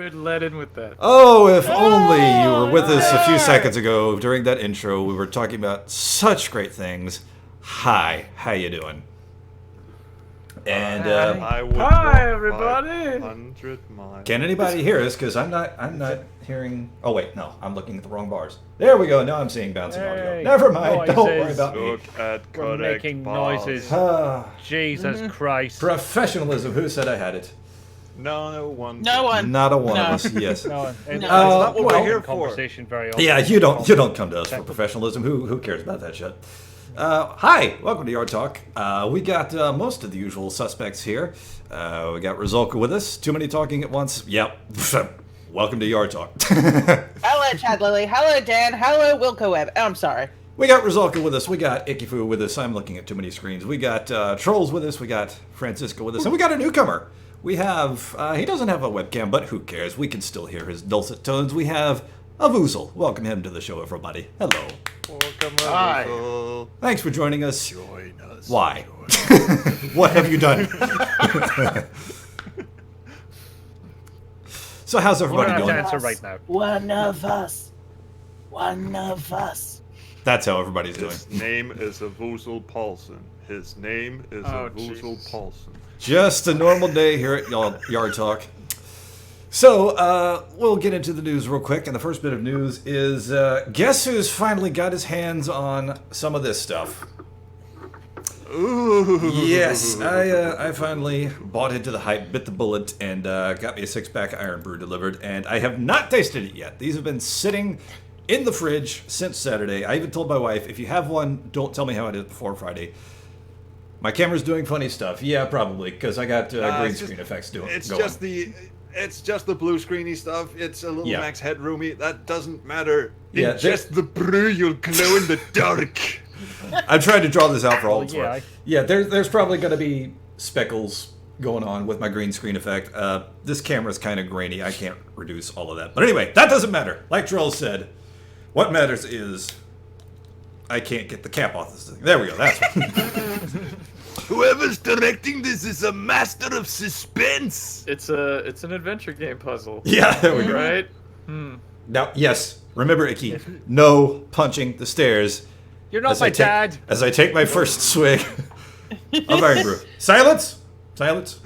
Good let in with that. Oh, if only you were with us a few seconds ago during that intro. We were talking about such great things. Hi, how you doing? And I would Hi, walk everybody. 500 miles. can anybody hear us? Because I'm not hearing. Oh wait, no, I'm looking at the wrong bars. There we go. Now I'm seeing bouncing audio. Hey, Never mind. noises. Don't worry about me. Look at We're correct making bars. noises. Ah, Jesus Christ. professionalism. Who said I had it? No one. No one. Not a one No. of us. Yes. No, No. it's not what we're well, here for. conversation very often. Yeah, you don't come to us for professionalism. Who cares about that shit? Hi, welcome to YAR Talk. We got most of the usual suspects here. We got RESULKA with us. Too many talking at once. Yep. Welcome to YAR Talk. Hello, Chad Lily. Hello, Dan. Hello, Wilco Webb. Oh, I'm sorry. We got RESULKA with us. We got IKIFOO with us. I'm looking at too many screens. We got Trolls with us. We got Francisco with us. And we got a newcomer. We have, he doesn't have a webcam, but who cares? We can still hear his dulcet tones. We have AVOOZL. Welcome him to the show, everybody. Hello. Welcome, Hi. AVOOZL. Thanks for joining us. Join us. Why? What have you done? So how's You don't everybody have to doing? answer right now. One of us. One of us. That's how everybody's doing. His name is AVOOZL Paulson. His name is Oh, AVOOZL jeez. Paulson. Just a normal day here at YAR Talk. So, we'll get into the news real quick, and the first bit of news is, guess who's finally got his hands on some of this stuff? Ooh. Yes, I finally bought into the hype, bit the bullet, and got me a six-pack Iron Brew delivered, and I have not tasted it yet. These have been sitting in the fridge since Saturday. I even told my wife, if you have one, don't tell me how it is before Friday. My camera's doing funny stuff. Yeah, probably, because I got green it's screen effects going. It's just the blue screeny stuff. It's a little Yeah. max headroomy. That doesn't matter. Yeah, It's just the brew. You'll glow in the dark. I'm trying to draw this out for all it's yeah, worth. Yeah, there's probably going to be speckles going on with my green screen effect. This camera's kind of grainy. I can't reduce all of that. But anyway, that doesn't matter. Like Droll said, what matters is I can't get the cap off this thing. There we go. That's what. Whoever's directing this is a master of suspense. It's an adventure game puzzle. Yeah, there we go. Right? Now, yes, remember, Icky, no punching the stairs. You're not my dad. As I take my first swig of Iron Brew. Silence! Silence.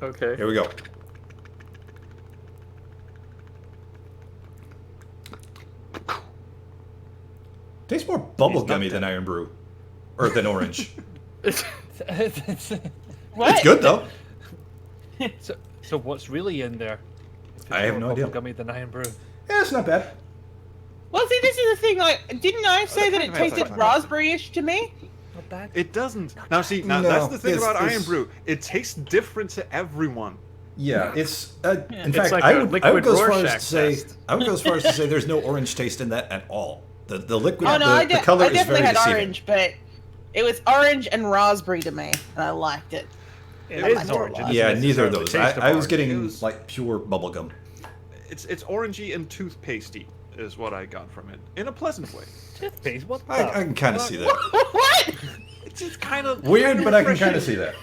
Okay. Here we go. Tastes more bubblegummy than Iron Brew. Or than orange. What? It's good, though. So what's really in there? If it's I have more no idea. bubblegummy than Iron Brew. Yeah, it's not bad. Well, see, this is the thing. Like, didn't I say that it kind of tasted like- raspberry-ish to me? Not bad. It doesn't. Now, see, now No, that's the thing about it's- Iron Brew. It tastes different to everyone. Yeah, it's... in It's fact, like I a would liquid go as far Rorschach as to say... test. I would go as far as to say there's no orange taste in that at all. The liquid, Oh, no, the color I is definitely very had deceiving. orange, but it was orange and raspberry to me, and I liked it. It I'm is not orange. gonna It Yeah, doesn't neither of necessarily those. taste of I was orange. getting, It was- like, pure bubblegum. It's orangey and toothpastey is what I got from it in a pleasant way. Toothpaste? What the? I can kind of see that. What? It's just kind of Weird, but I can kind of see that.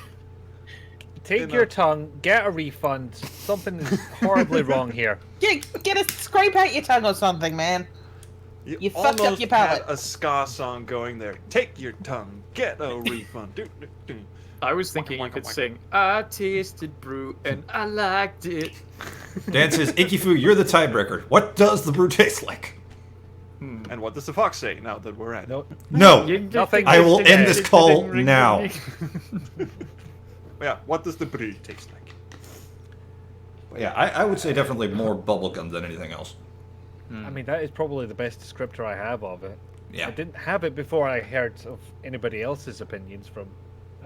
Take your tongue, get a refund. Something is horribly wrong here. Get a scrape out your tongue or something, man. You fucked up almost your palate. had a ska song going there. Take your tongue, get a refund. I was thinking you could sing, I tasted brew and I liked it. Dan says, IKIFOO, you're the tiebreaker. What does the brew taste like? And what does the fox say now that we're at it? No, No. Nothing. I will end this call now. Yeah, what does the brew taste like? Yeah, I would say definitely more bubblegum than anything else. I mean, that is probably the best descriptor I have of it. Yeah. I didn't have it before I heard of anybody else's opinions from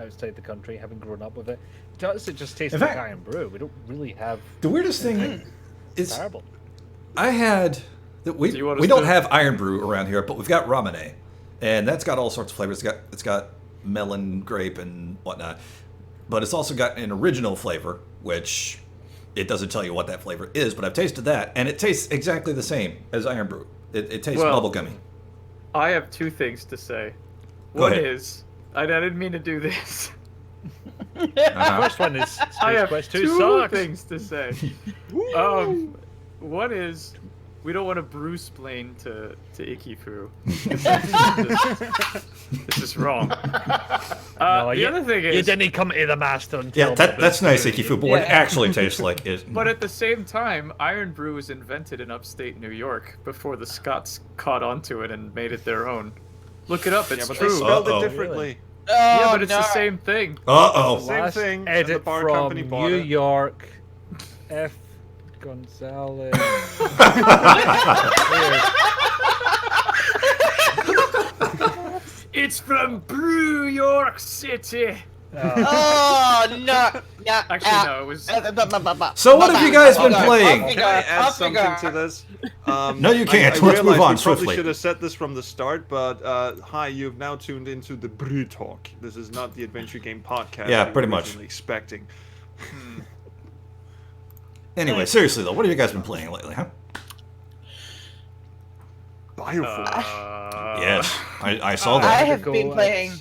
outside the country, having grown up with it. Does it just taste In like fact- Iron Brew? We don't really have. The weirdest thing is Terrible. I had that Do you want us we don't to- have Iron Brew around here, but we've got Ramune, and that's got all sorts of flavors. It's got melon, grape, and whatnot, but it's also got an original flavor, which it doesn't tell you what that flavor is. But I've tasted that, and it tastes exactly the same as Iron Brew. It tastes Well, bubblegummy. I have two things to say. Go One ahead. is, I didn't mean to do this. The first one is Space I have Quest 2 two sucks. things to say. One is we don't want to Bruce-plain to IKIFOO. This is wrong. No, The other thing you is, didn't come to the master until... Yeah, that's nice, IKIFOO, but what it actually tastes like is... but at the same time, Iron Brew was invented in upstate New York before the Scots caught onto it and made it their own. Look it up, it's Yeah, but true. they spelled Uh-oh. it differently. Yeah, but it's the same thing. Uh-oh. Same Last thing, and edit the bar from company bought New it. York, F. Gonzalez. It's from Brew York City. Oh no! Actually, no, it was. So what have you guys been playing? Can I add something to this? No, you can't. I Let's move realize on we swiftly. probably should have said this from the start, but hi, you've now tuned into the Brew Talk. This is not the Adventure Game Podcast. Yeah, you were pretty much. originally expecting. Anyway, seriously though, what have you guys been playing lately, huh? Bioforce. Yes, I saw I that. have been playing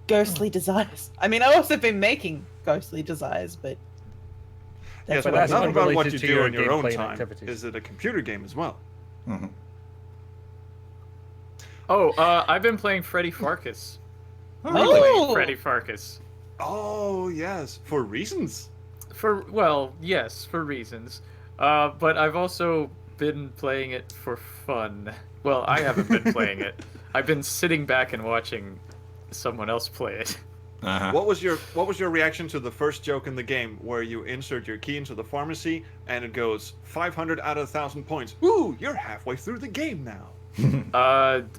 Ghostly Desires. I mean, I also been making Ghostly Desires, but Yes, but but that's enough about what unrelated you to do your in your own gameplay and time. activities. Is it a computer game as well? Mhm. Oh, I've been playing Freddy Farkas. Oh! Freddy Farkas. Oh yes, for reasons. Yes, for reasons. But I've also been playing it for fun. Well, I haven't been playing it. I've been sitting back and watching someone else play it. Uh-huh. What was your reaction to the first joke in the game where you insert your key into the pharmacy and it goes 500 out of 1,000 points? Ooh, you're halfway through the game now.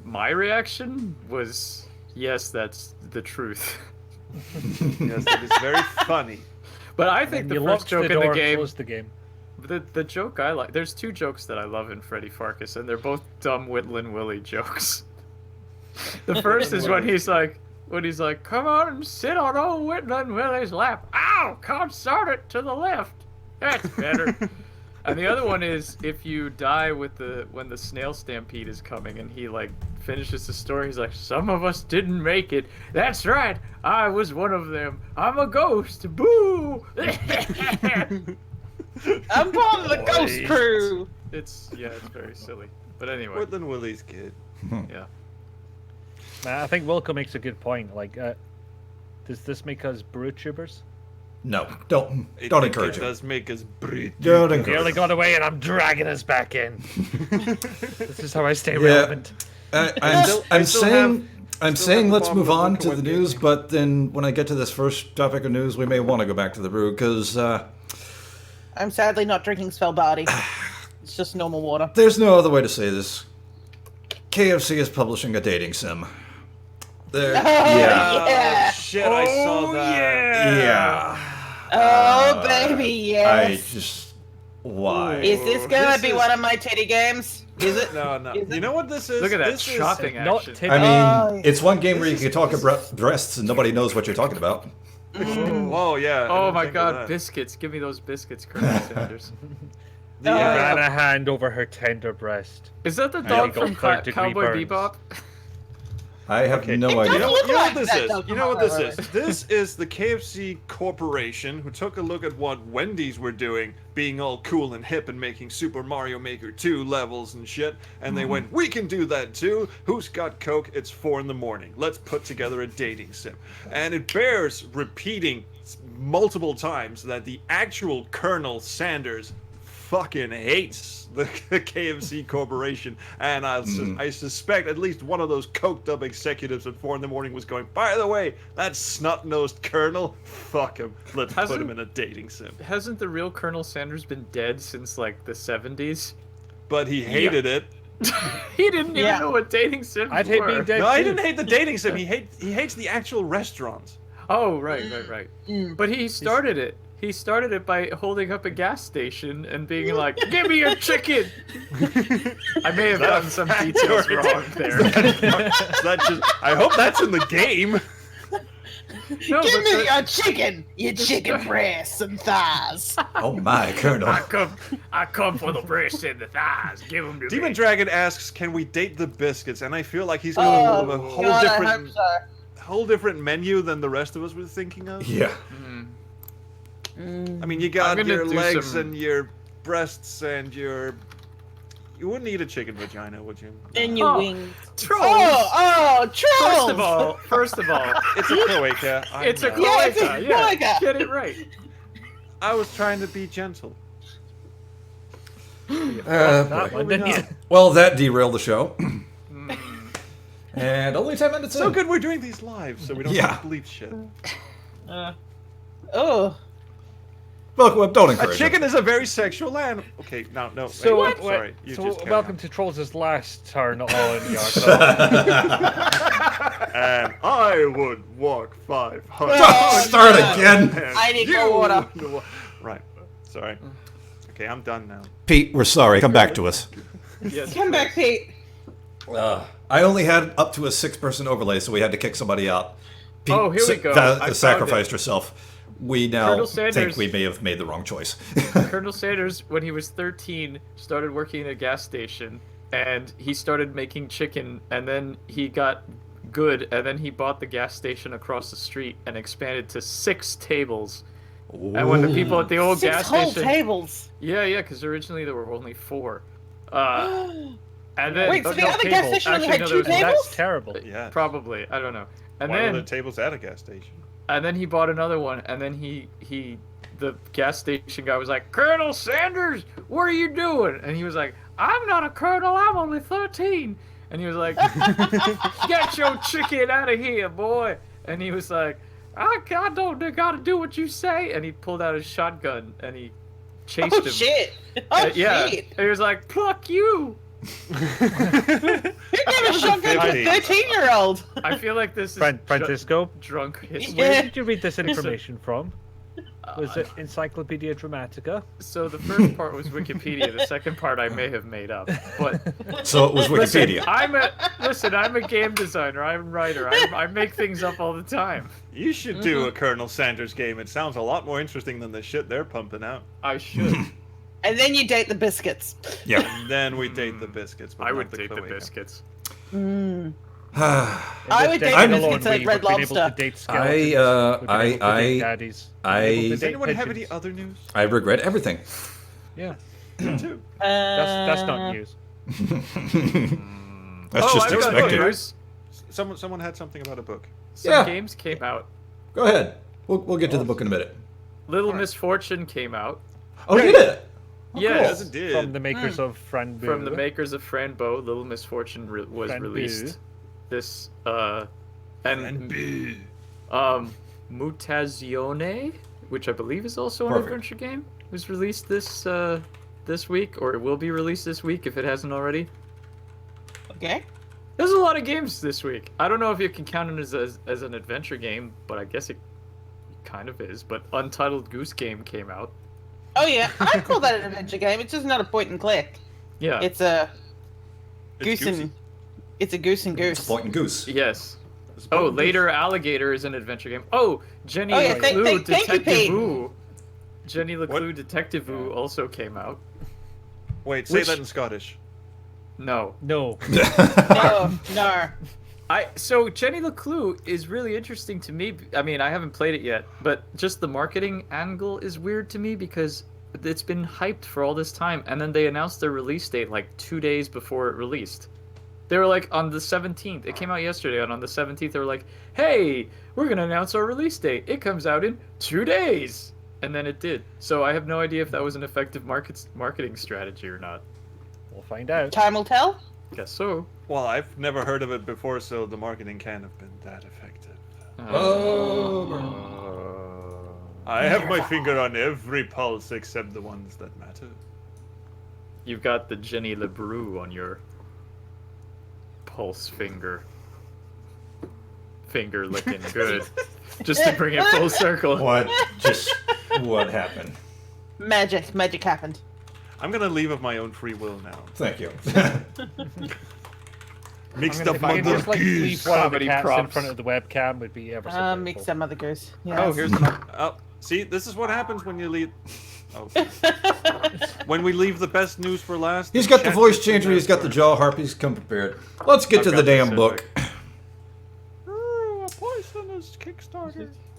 My reaction was, yes, that's the truth. Yes, it is very funny. But I think the you first locked joke the in door, the game, closed the game. the joke I like, there's two jokes that I love in Freddy Farkas, and they're both dumb Whitlin Willie jokes. The first is when he's like, come on and sit on old Whitlin Willie's lap. Ow, consort it to the left. That's better. And the other one is if you die when the snail stampede is coming, and he like finishes the story. He's like, some of us didn't make it. That's right, I was one of them. I'm a ghost. Boo! I'm part of the Ghost Crew. It's very silly. But anyway, Woodland Willie's kid. yeah. I think Wilco makes a good point. Like, does this make us brew tubers? No, don't encourage It it. does make us breathe. Don't He encourage only it. got away, and I'm dragging us back in. This is how I stay relevant. I'm saying have let's the move bottom on of to the the game. news, but then when I get to this first topic of news, we may want to go back to the brew because I'm sadly not drinking Spellbody. It's just normal water. there's no other way to say this. KFC is publishing a dating sim. Yeah. Yeah. Shit, I saw that. Yeah. Oh, baby, yes. I just why? Is this gonna This be is- one of my titty games? Is it? No. Is it? You know what this is? Look at that This is- shopping Not action. titty- I mean, Oh, it's one game where you This can is- talk this about breasts and nobody knows what you're talking about. Whoa, yeah. I Oh didn't my think of god, that. biscuits. Give me those biscuits, Colonel Sanders. The, Oh, Ran a hand over her tender breast. Is that the I dog got from third-degree Cowboy burns. Bebop? I have Okay. no It idea. You know, Look you know like what this that is? dog You know what this from is? This is the KFC Corporation who took a look at what Wendy's were doing, being all cool and hip and making Super Mario Maker 2 levels and shit, and they went, we can do that too. Who's got Coke? It's 4 in the morning. Let's put together a dating sim. And it bears repeating multiple times that the actual Colonel Sanders fucking hates the KFC Corporation, and I suspect at least one of those coked up executives at 4 in the morning was going, by the way, that snot-nosed Colonel, fuck him, let's put him in a dating sim. Hasn't the real Colonel Sanders been dead since like the 70s? But he hated it. He didn't even Yeah. know what dating sims I'd hate were. being dead No, he too. didn't hate the dating sim, he hates the actual restaurants. Oh, right. But he started it. He started it by holding up a gas station and being like, "Give me your chicken." I may have gotten some details wrong there. I hope that's in the game. No, Give but me your chicken, your chicken breasts and thighs. Oh my, Colonel. I come for the breasts and the thighs. Give them to Demon me. Dragon asks, can we date the biscuits? And I feel like he's got a Oh, whole God, I different hope so. whole different menu than the rest of us were thinking of. Yeah. I mean, you got gonna your do legs some- and your breasts and your. You wouldn't eat a chicken vagina, would you? And your Oh, wings. Trolls. Oh, trolls! First of all, It's a cloaca. I it's a know. Yeah, it's a cloaca. Yeah, cloaca. get it right. I was trying to be gentle. That boy. one, didn't you? Well, that derailed the show. And only 10 minutes So in. good we're doing these live, so we don't Yeah. have to bleep shit. Oh. Look, don't A encourage chicken it. is a very sexual animal. Okay, no. So, wait, sorry. You so just carry welcome on. to Trolls' last turn all in YAR Talk. And I would walk 500. Oh, Start no. again. and I need you more water. would wa- Right. Sorry. Okay, I'm done now. Pete, we're sorry. Come back to us. Yes. Come back, Pete. I only had up to a 6-person overlay, so we had to kick somebody out. Pete Oh, here we go. I found sacrificed it. herself. We now Colonel think Sanders- we may have made the wrong choice. Colonel Sanders, when he was 13, started working at a gas station, and he started making chicken, and then he got good, and then he bought the gas station across the street and expanded to 6 tables. And when the people at the old 6 gas whole station, tables. yeah, because originally there were only 4. And then Wait, so the no, other gas tables. station only Actually, had no, 2 there was- tables? That's terrible. Yeah. Probably, I don't know. And Why then were the tables at a gas station? And then he bought another one, and then the gas station guy was like, Colonel Sanders, what are you doing? And he was like, I'm not a colonel, I'm only 13. And he was like, get your chicken out of here, boy. And he was like, I don't gotta do what you say. And he pulled out his shotgun, and he chased Oh, him. shit. Oh, Yeah. shit. And he was like, pluck you. Who gave a shotgun to a 15. 13-year-old? I feel like this is Francisco, drunk history. where Yeah. did you read this information from? Was Uh, it Encyclopedia Dramatica? So the first part was Wikipedia. The second part I may have made up. But So it was listen, Wikipedia. I'm a game designer. I'm a writer. I make things up all the time. You should do a Colonel Sanders game. It sounds a lot more interesting than the shit they're pumping out. I should. And then you date the biscuits. Yeah. And then we date the biscuits. But I not would date the cloaca. biscuits. I would date Decade biscuits alone, at we Red would be able to Lobster. date skeletons, we'd be able to date daddies, we'd be able to Does date anyone have any pigeons. other news? I regret everything. Yeah, Too. that's not news. That's just I've got expected. news. Someone had something about a book. Some Yeah. games came out. Go ahead. We'll get to the book in a minute. Little Misfortune came out. Oh, you did it. Yes. Yes, it did. From the makers of Fran Boo. From the makers of Franbo, Little Misfortune was Franbo. released. This and Boo. Mutazione, which I believe is also an Perfect. adventure game, was released this week, or it will be released this week if it hasn't already. Okay. There's a lot of games this week. I don't know if you can count it as an adventure game, but I guess it kind of is. But Untitled Goose Game came out. Oh, yeah. I call that an adventure game. It's just not a point and click. Yeah. It's a It's goose and... It's a goose and goose. Point and goose. Yes. It's Oh, Point Later Alligator is an adventure game. Oh, Jenny Oh, yeah, LeClue thank you, Detective Pete. Vu. Jenny What? LeClue Detective Vu also came out. Wait, say Which- that in Scottish. No. No. No. So Jenny LeClue is really interesting to me. I mean, I haven't played it yet, but just the marketing angle is weird to me because it's been hyped for all this time, and then they announced their release date like 2 days before it released. They were like on the 17th. It came out yesterday, and on the 17th they were like, "Hey, we're gonna announce our release date. It comes out in 2 days," and then it did. So I have no idea if that was an effective marketing strategy or not. We'll find out. Time will tell. Guess so. Well, I've never heard of it before, so the marketing can't have been that effective. I have my finger on every pulse except the ones that matter. You've got the Jenny LeBrew on your pulse finger. Finger looking good. Just to bring it full circle. What happened? Magic happened. I'm gonna leave of my own free will now. Thank you. Mixed If up you my could just like leave one of the Comedy cats in props. front of the webcam would be ever so Mix grateful. some other goose. Yes. Oh, here's my... Oh, see, this is what happens when you leave. Oh. When we leave the best news for last. He's got the chat voice gets in changer. there He's got the first. jaw harp. He's come prepared. Let's get I've to the got this damn in book. A poisonous Kickstarter.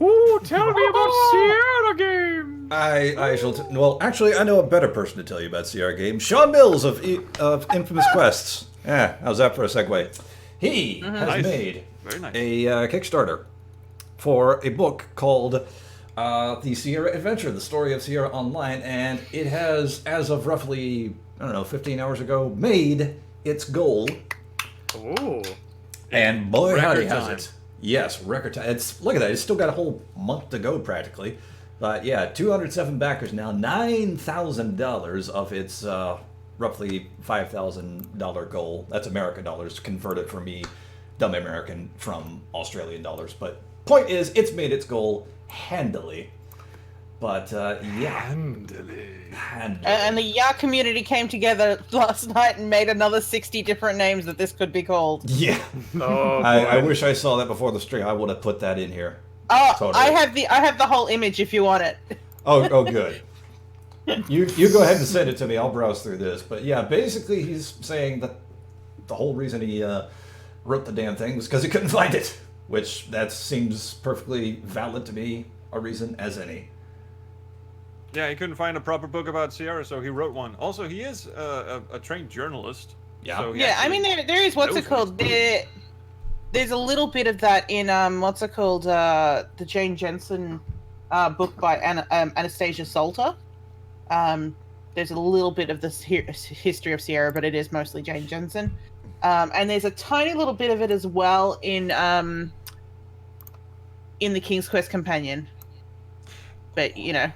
Ooh, tell me about Sierra game. I shall. Well, actually, I know a better person to tell you about Sierra Games. Sean Mills of Infamous Quests. Yeah, how's that for a segue? He has Nice. made Very nice. a Kickstarter for a book called The Sierra Adventure, the story of Sierra Online, and it has, as of roughly, I don't know, 15 hours ago, made its goal. Ooh. And boy, howdy, Record has time. it. Yes, record time. Look at that. It's still got a whole month to go, practically. But yeah, 207 backers now. $9,000 of its roughly $5,000 goal. That's American dollars. Convert it for me, dumb American, from Australian dollars. But point is, it's made its goal handily. But yeah. Handily. And the YAR community came together last night and made another 60 different names that this could be called. Yeah. Oh, I boy. wish I saw that before the stream. I would have put that in here. Oh, Totally. I have the whole image if you want it. Oh, good. You go ahead and send it to me. I'll browse through this. But yeah, basically he's saying that the whole reason he wrote the damn thing was because he couldn't find it, which that seems perfectly valid to me, a reason as any. Yeah, he couldn't find a proper book about Sierra, so he wrote one. Also, he is a trained journalist. Yeah. So he Yeah, I actually mean there is what's knows it called? what he's There's a little bit of that in what's it called? The Jane Jensen book by Anastasia Salter. There's a little bit of this history of Sierra, but it is mostly Jane Jensen. And there's a tiny little bit of it as well in the King's Quest Companion. But you know.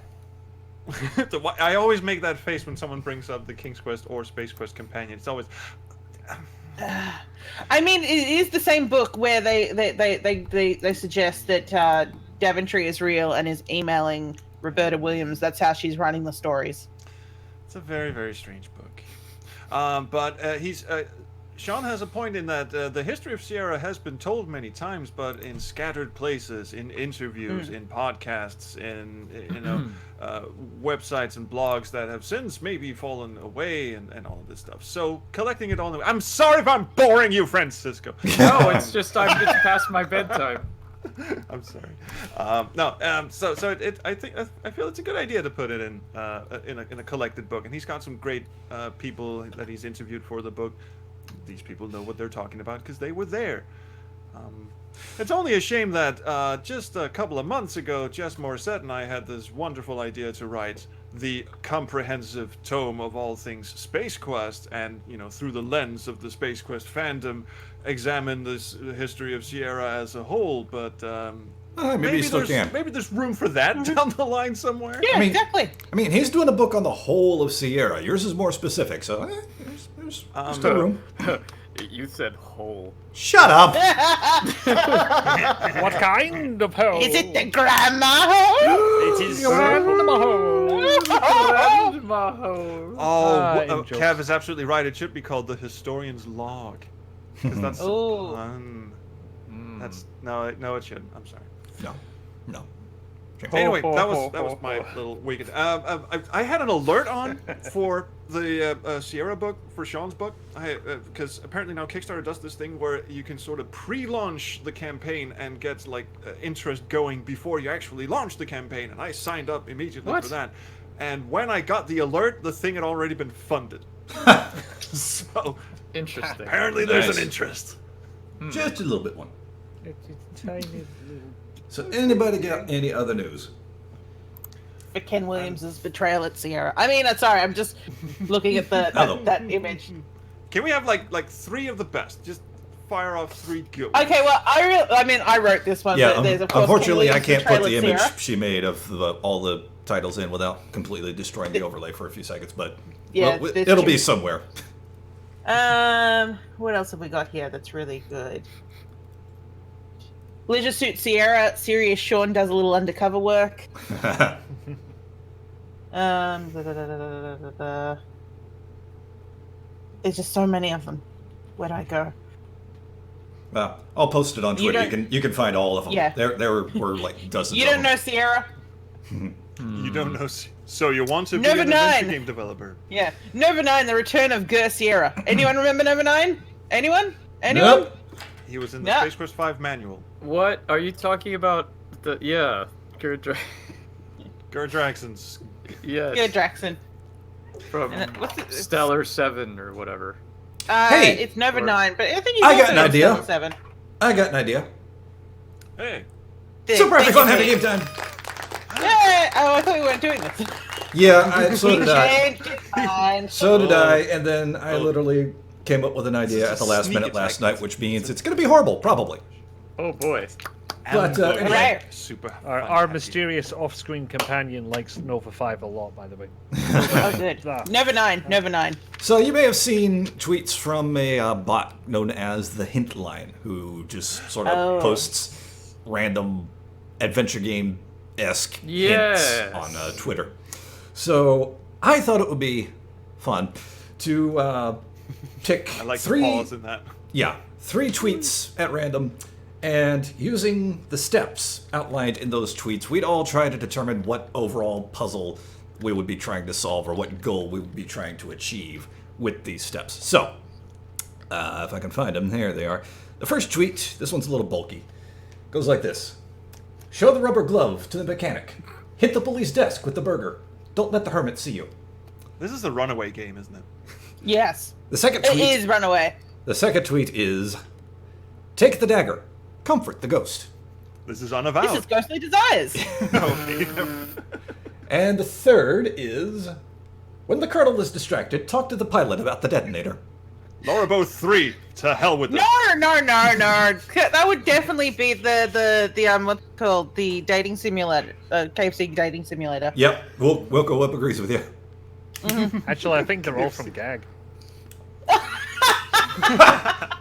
I always make that face when someone brings up the King's Quest or Space Quest Companion. It's always... I mean, it is the same book where they suggest that Daventry is real and is emailing Roberta Williams. That's how she's running the stories. It's a very, very strange book. But Sean has a point in that the history of Sierra has been told many times, but in scattered places, in interviews, in podcasts, in websites and blogs that have since maybe fallen away, and all of this stuff. So collecting it all. I'm sorry if I'm boring you, Francisco. No, it's just it's past my bedtime. I'm sorry. I feel it's a good idea to put it in a collected book, and he's got some great people that he's interviewed for the book. These people know what they're talking about because they were there. It's only a shame that just a couple of months ago, Jess Morissette and I had this wonderful idea to write the comprehensive tome of all things Space Quest, and through the lens of the Space Quest fandom, examine this history of Sierra as a whole. But Maybe you still can. Maybe there's room for that down the line somewhere. Yeah, exactly. I mean, he's doing a book on the whole of Sierra. Yours is more specific, so there's still room. You said whole. Shut up! What kind of hole? Is it the grandma hole? It is. Grandma hole. Grandma hole. Angels. Kev is absolutely right. It should be called the Historian's Log. 'Cause that's Ooh. that's no, it shouldn't. I'm sorry. No. Anyway, that was my little weekend. I had an alert on for the Sierra book, for Sean's book, because apparently now Kickstarter does this thing where you can sort of pre-launch the campaign and get interest going before you actually launch the campaign, and I signed up immediately for that. And when I got the alert, the thing had already been funded. So Interesting. apparently there's Nice. an interest. Just a little bit one. It's a tiny little... So anybody got any other news? For Ken Williams' betrayal at Sierra. I mean, sorry, I'm just looking at that image. Can we have like 3 of the best? Just fire off 3 good. Okay, well, I wrote this one. Yeah, but there's, of course, unfortunately, Ken I Williams' can't put betrayal the at image Sierra. she made of all the titles in without completely destroying the overlay for a few seconds, but Yeah, well, there's it'll be two. somewhere. What else have we got here that's really good? Leisure Suit Sierra, Serious Sean does a little undercover work. There's just so many of them. Where'd I go? Well, I'll post it on You Twitter. don't- You can find all of them. Yeah. There were like dozens. You of don't them. know Sierra? You don't know. So you want to be Number an adventure 9. game developer? Yeah. Nova 9, The Return of Gur Sierra. Anyone remember Nova 9? Anyone? Anyone? Nope. He was in the Yeah. Space Quest 5 manual. What are you talking about? Yeah, Gerdraxon's. yes. Good, Draxon. From And what's it? Stellar 7 or whatever. Hey! It's Nova Or- 9, but I think he's I got also an in idea. Stellar 7. I got an idea. Hey. Super happy Thank fun you, having Pete. game time. Yeah. Oh, I thought we weren't doing this. Yeah, so did I. Changed his mind. So did I, and then I Oh. literally came up with an idea This at is the a last sneak minute last attack. night, which means it's going to be horrible, probably. Oh boy. But, anyway. Right. Super. Our fun, mysterious off-screen companion likes Nova 5 a lot, by the way. Oh, good. Ah. Nova 9. Nova 9. So you may have seen tweets from a bot known as the Hint Line, who just sort of Oh. posts random adventure game-esque Yes. hints on Twitter. So I thought it would be fun to pick I like three. the pause in that. Yeah, 3 tweets at random, and using the steps outlined in those tweets, we'd all try to determine what overall puzzle we would be trying to solve or what goal we would be trying to achieve with these steps. So, if I can find them, there they are. The first tweet, this one's a little bulky, goes like this. Show the rubber glove to the mechanic. Hit the bully's desk with the burger. Don't let the hermit see you. This is the runaway game, isn't it? Yes. The second It tweet, is Runaway. the second tweet is, take the dagger. Comfort the ghost. This is This unavowed. is Ghostly Desires. And the third is, when the colonel is distracted, talk to the pilot about the detonator. Lorabo 3. To hell with it. No. That would definitely be the what's it called, the dating simulator, KFC dating simulator. Yep, we'll go up agrees with you. Actually, I think they're all from Gag. I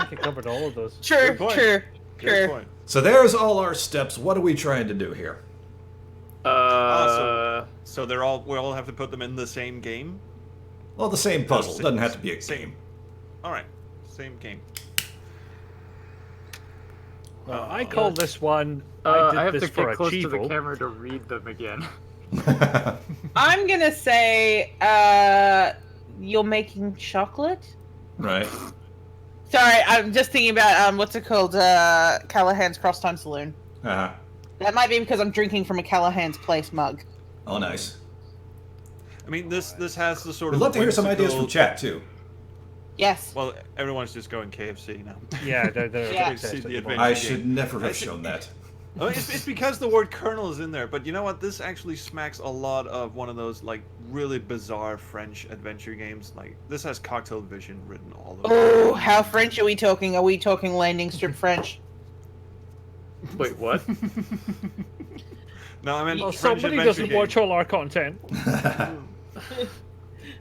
think I covered all of those. True, Good point. true, Good true. point. So there's all our steps. What are we trying to do here? So we all have to put them in the same game? Well, the same puzzle. Same- Doesn't have to be a same. game. Alright. Same game. Well, I call this one. I did have this to for get close to the Achievable. camera to read them again. I'm gonna say, you're making chocolate? Right. Sorry, I'm just thinking about, what's it called, Callahan's Crosstime Saloon. Uh-huh. That might be because I'm drinking from a Callahan's Place mug. Oh, nice. I mean, this has the sort We'd of. love to hear some ideas from whimsical- chat, too. Yes. Well, everyone's just going KFC now. Yeah, they're Yeah. obsessed See at the the adventure. moment. I should never have shown that. Oh, it's because the word colonel is in there, but you know what? This actually smacks a lot of one of those, like, really bizarre French adventure games. Like, this has Cocktail Vision written all over it. Oh, how French are we talking? Are we talking landing strip French? Wait, what? No, I mean, Well, French somebody adventure doesn't game. watch all our content.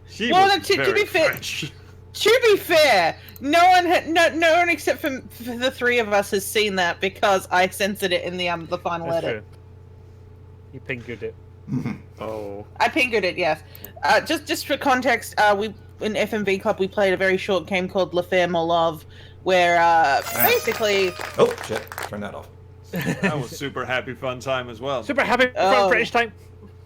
She Well, was no, to very be fair- French. To be fair, no one except for the three of us has seen that because I censored it in the final That's edit. true. You pinkered it. Oh. I fingered it, yes. Just for context, we in FMV Club we played a very short game called La Faire More Love, where basically Oh, shit. Turn that off. That was super happy fun time as well. Super happy for Oh. French time.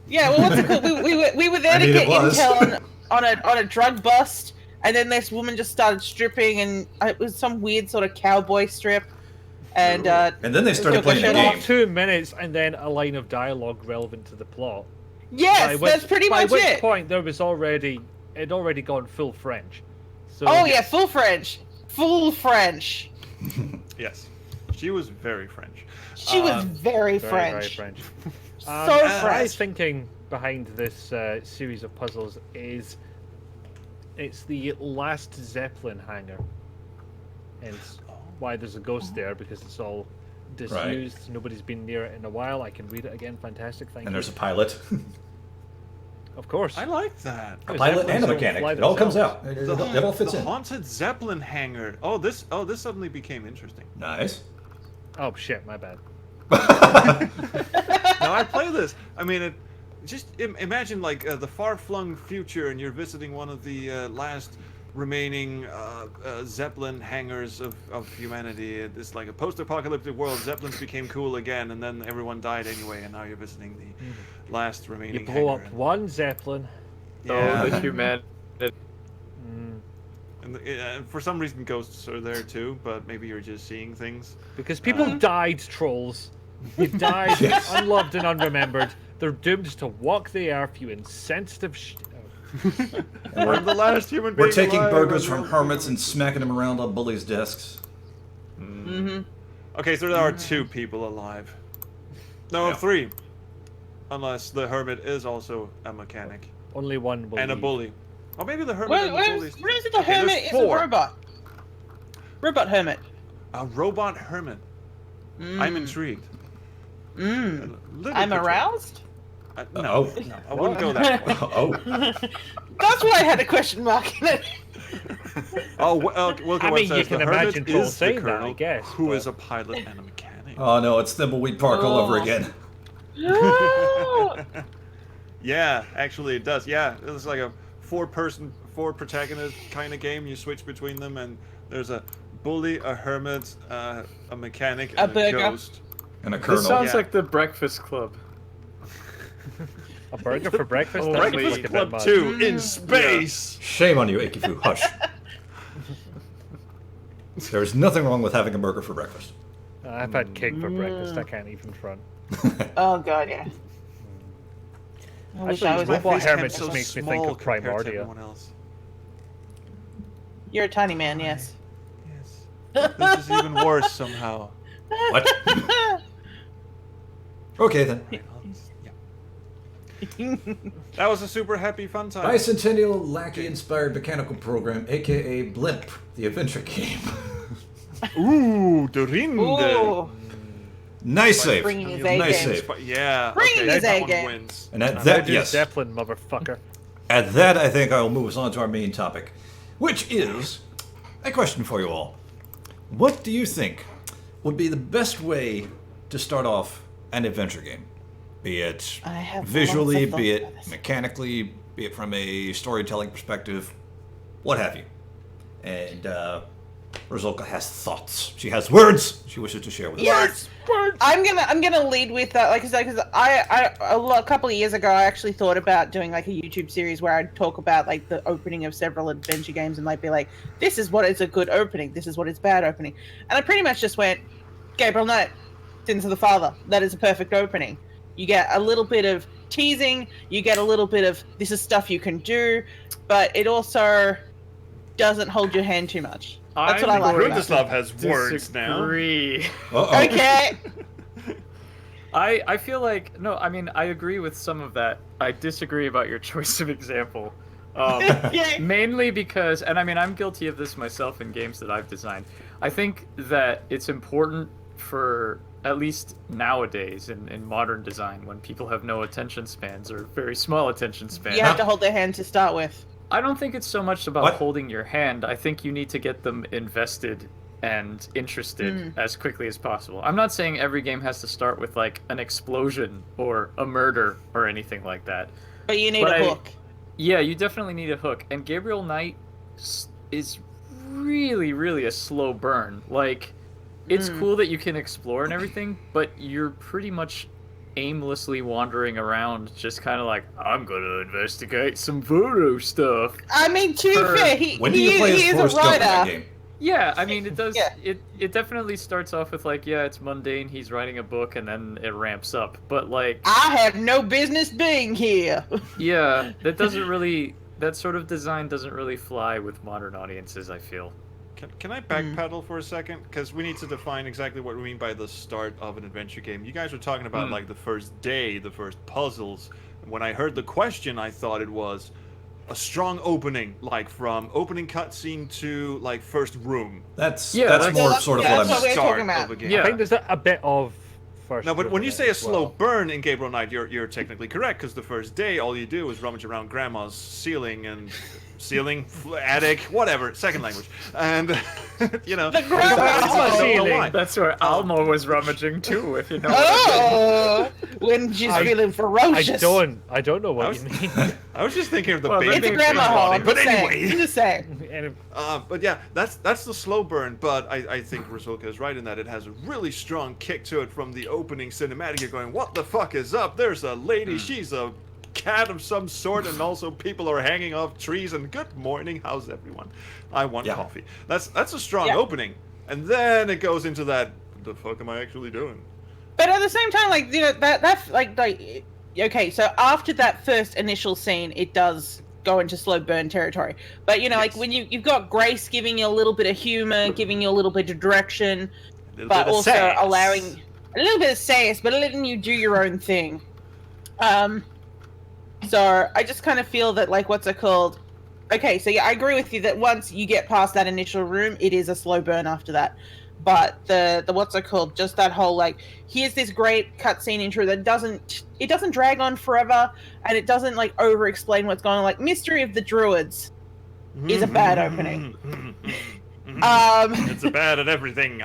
yeah, well, what's it called? We were there I to mean, get it was. intel on a drug bust, and then this woman just started stripping, and it was some weird sort of cowboy strip, and And then they started took playing a the shit game. off. 2 minutes and then a line of dialogue relevant to the plot. yes, that's pretty much by which it. point there was it'd already gone full French. So Oh yeah, full French. Yes. She was very French. She was very very, French. very French. So My French. thinking behind this series of puzzles is it's the last Zeppelin hangar, and it's why there's a ghost there because it's all disused. Nobody's been near it in a while. I can read it again. Fantastic, thank And you. there's a pilot. Of course. I like that. A pilot and a mechanic. It all comes out. It all fits the in. haunted Zeppelin hangar. Oh, this suddenly became interesting. Nice. Oh shit, my bad. Now I play this. I mean, imagine like the far-flung future, and you're visiting one of the last remaining Zeppelin hangars of humanity. It's like a post-apocalyptic world. Zeppelins became cool again, and then everyone died anyway, and now you're visiting the last remaining. You blow hangar. up one Zeppelin. Yeah. Oh, the human. And for some reason, ghosts are there too, but maybe you're just seeing things. Because people died, trolls. You died, Yes. unloved and unremembered. They're doomed to walk the earth, you insensitive I'm the last human being We're taking alive, burgers I'm from the- hermits and smacking them around on bullies' desks. Mm-hmm. Okay, so there are 2 people alive. No, Yeah. 3. Unless the hermit is also a mechanic. Only one will And a leave. bully. Or maybe the hermit and the bully. Where is it the Okay, there's hermit is a 4. robot? Robot hermit. A robot hermit. I'm intrigued. A little I'm perturbed. aroused? No, Oh. no, I wouldn't go that far. Oh. That's why I had a question mark in it. Oh, Wilco I mean, says you can the hermit imagine Paul is the saying that, colonel, I guess, who but- is a pilot and a mechanic. Oh no, it's Thimbleweed Park all over Oh. again. Yeah, actually it does. Yeah, it's like a 4 protagonist kind of game. You switch between them, and there's a bully, a hermit, a mechanic, A and a burger. ghost. And a colonel. This sounds Yeah. like the Breakfast Club. A burger for breakfast? Oh, That Breakfast seems like a bit Club much. 2 in space. Shame on you, IKIFOO. Hush. There's nothing wrong with having a burger for breakfast. I've had cake for breakfast. I can't even front. Oh god, yeah. I wish Actually, I was my a robot face hermit pencil. just makes me think Small of compared to Primordia. everyone else. You're a tiny man, yes. Yes. This is even worse somehow. What? Okay then. Yeah. That was a super happy fun time. Bicentennial Lackey-inspired mechanical program, aka Blimp, the adventure game. Ooh, the Rinde. Ooh. Nice save. Bringing his Nice A-game. save. Yeah. Bringing okay, his that one A-game. wins. And at That that, is yes. Zeppelin, motherfucker. At that, I think I will move us on to our main topic, which is a question for you all. What do you think would be the best way to start off an adventure game? Be it I have visually, lots of be thoughts it about this. mechanically, be it from a storytelling perspective, what have you. And RESULKA has thoughts. She has words she wishes to share with us. Yes. I'm gonna lead with that, like I said, because a couple of years ago I actually thought about doing like a YouTube series where I'd talk about like the opening of several adventure games and like be like, this is what is a good opening, this is what is bad opening, and I pretty much just went, Gabriel Knight, Sins of the Father. That is a perfect opening. You get a little bit of teasing, you get a little bit of this is stuff you can do, but it also doesn't hold your hand too much. That's what I like about it. Grundislav has words now. Disagree. Uh-oh. Okay. I feel like no. I mean, I agree with some of that. I disagree about your choice of example. Yeah. Mainly because, and I mean, I'm guilty of this myself in games that I've designed. I think that it's important for, at least nowadays in modern design, when people have no attention spans or very small attention spans. You have to hold their hand to start with. I don't think it's so much about What? holding your hand. I think you need to get them invested and interested as quickly as possible. I'm not saying every game has to start with like an explosion or a murder or anything like that. But you need But a I- hook. Yeah, you definitely need a hook. And Gabriel Knight is really, really a slow burn. Like, it's cool that you can explore and everything, but you're pretty much aimlessly wandering around, just kind of like, I'm gonna investigate some voodoo stuff. I mean, to be For- fair, he When do you play he as is a Forrest Gump in that writer. game? Yeah, I mean, it does. Yeah. It definitely starts off with like, yeah, it's mundane. He's writing a book, and then it ramps up. But like, I have no business being here. yeah, that doesn't really. That sort of design doesn't really fly with modern audiences, I feel. Can I backpedal for a second? Because we need to define exactly what we mean by the start of an adventure game. You guys were talking about like the first day, the first puzzles. When I heard the question, I thought it was a strong opening, like from opening cutscene to like first room. That's Yeah, more that's- sort of yeah, what that's I'm. what we're Start talking about. of a game. Yeah. I think there's a bit of first. No, but when you room say a as slow well. burn in Gabriel Knight, you're technically correct, because the first day all you do is rummage around grandma's attic, whatever, second language, and you know, The grandma's I don't know ceiling. why. That's where Alma was rummaging too, if you know. Oh, when she's feeling ferocious. I don't know what was- you mean. I was just thinking of the Well, baby. It's a Big grandma body, home. but Just saying, anyway. just saying. And But yeah, that's the slow burn. But I think RESULKA is right in that it has a really strong kick to it from the opening cinematic. You're going, what the fuck is up? There's a lady. She's a cat of some sort, and also people are hanging off trees. And good morning, how's everyone? I want Yeah. coffee. That's a strong Yeah. opening, and then it goes into that. The fuck am I actually doing? But at the same time, like, you know, that's like okay, so after that first initial scene, it does go into slow burn territory. But you know, like when you've got Grace giving you a little bit of humor, giving you a little bit of direction, but also allowing a little bit of sass, but letting you do your own thing. So I just kind of feel that, like, what's it called? Okay, so yeah, I agree with you that once you get past that initial room, it is a slow burn after that. But the what's it called? Just that whole, like, here's this great cutscene intro that doesn't drag on forever, and it doesn't like over explain what's going on. Like Mystery of the Druids is a bad opening. It's a bad at everything.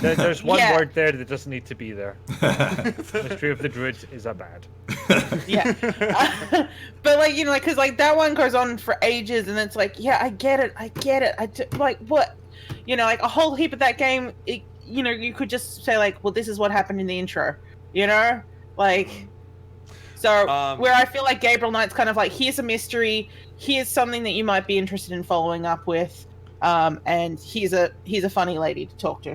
There's one word there that doesn't need to be there. Mystery of the Druids is a bad. Yeah. But like, you know, like, because like that one goes on for ages, and it's like, yeah, I get it. Like, what? You know, like a whole heap of that game, you know, you could just say like, well, this is what happened in the intro, you know? Like, so where I feel like Gabriel Knight's kind of like, here's a mystery, here's something that you might be interested in following up with, and he's a funny lady to talk to.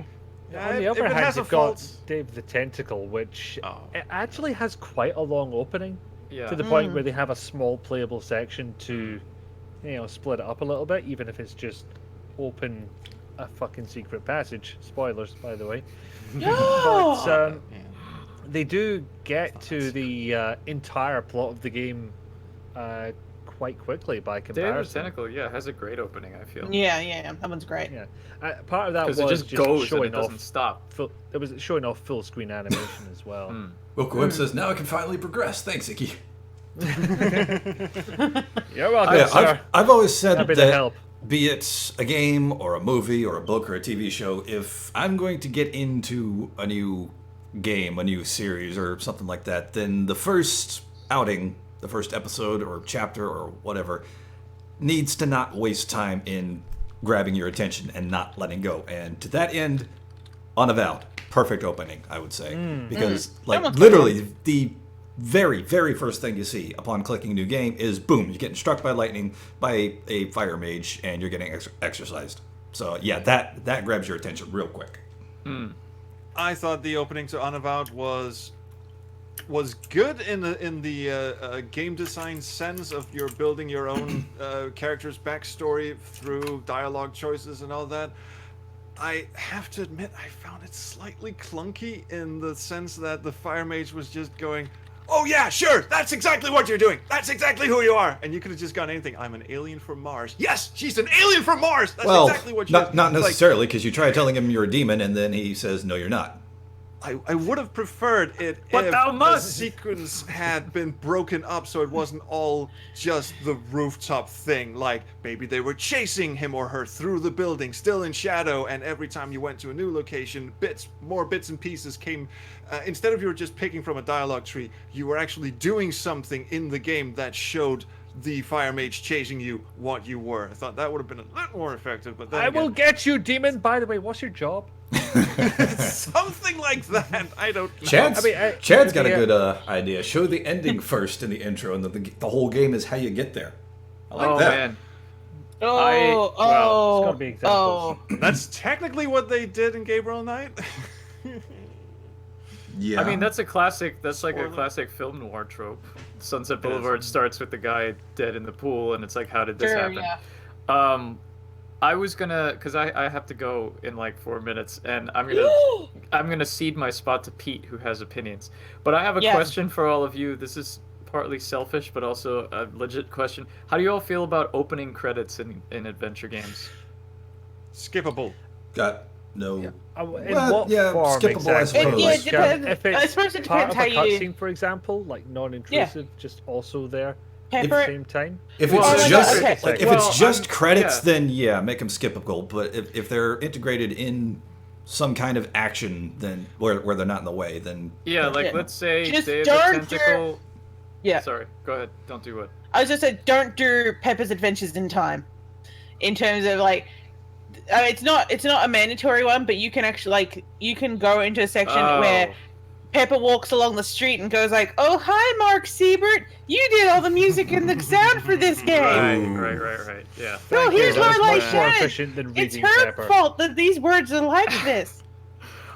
On the other hand, you've got Dave the Tentacle, which it actually has quite a long opening, to the point where they have a small playable section to, you know, split it up a little bit, even if it's just open a fucking secret passage. Spoilers, by the way. But they do get to the entire plot of the game quite quickly by comparison. Dave the Tentacle, has a great opening, I feel. Yeah, that one's great. Yeah, part of that was it just goes showing and it doesn't stop. It was showing off full screen animation as well. Wilco says, now I can finally progress. Thanks, Icky. You're welcome, sir. I've always said Happy that, to help. be it a game or a movie or a book or a TV show, if I'm going to get into a new game, a new series or something like that, then the first outing, the first episode or chapter or whatever, needs to not waste time in grabbing your attention and not letting go. And to that end, Unavowed, perfect opening, I would say. Because, like, literally, the very, very first thing you see upon clicking a new game is, boom, you're getting struck by lightning by a fire mage, and you're getting exercised. So, yeah, that grabs your attention real quick. I thought the opening to Unavowed was good in the game design sense of you're building your own character's backstory through dialogue choices and all that. I have to admit, I found it slightly clunky in the sense that the fire mage was just going, oh yeah, sure, that's exactly what you're doing. That's exactly who you are. And you could have just gone anything. I'm an alien from Mars. Yes, she's an alien from Mars. That's exactly what you're not necessarily, because you try telling him you're a demon, and then he says, no, you're not. I would have preferred it But if thou the must. sequence had been broken up so it wasn't all just the rooftop thing. Like, maybe they were chasing him or her through the building, still in shadow, and every time you went to a new location, more bits and pieces came. Instead of you were just picking from a dialogue tree, you were actually doing something in the game that showed the fire mage chasing you what you were. I thought that would have been a little more effective, but then I will get you, demon. By the way, what's your job? something like that. I don't know. Chad's got a good idea. Show the ending first in the intro, and the whole game is how you get there. I like that. Man. Well, it's gotta be examples. That's technically what they did in Gabriel Knight. Yeah. I mean, that's a classic. That's like a Spoiler. classic film noir trope. Sunset Boulevard starts with the guy dead in the pool, and it's like, how did this happen? Yeah. I was gonna, cause I have to go in like 4 minutes, and I'm gonna cede my spot to Pete, who has opinions. But I have a question for all of you. This is partly selfish, but also a legit question. How do you all feel about opening credits in adventure games? Skippable. Got no. In Well, what yeah, form skippable, I exactly? suppose. Yeah, it depends. If it's I suppose it part depends of how a you. cutscene, for example, like non-intrusive, just also there at Pepper. the same time. If Well, it's like, just okay. like if Well, it's just I'm- credits, yeah. then yeah, make them skippable. But if they're integrated in some kind of action, then where they're not in the way, then Yeah, like Yeah. let's say Just Day of the don't Tentacle. Yeah. Sorry, go ahead. Don't do what. I was just saying, don't do Pepper's Adventures in Time. In terms of like, I mean, it's not a mandatory one, but you can actually you can go into a section where Pepper walks along the street and goes like, "Oh hi, Mark Siebert, you did all the music and the sound for this game." Right. Yeah. No, here's That's why I much more said efficient than it's reading her Pepper. fault that these words are like this.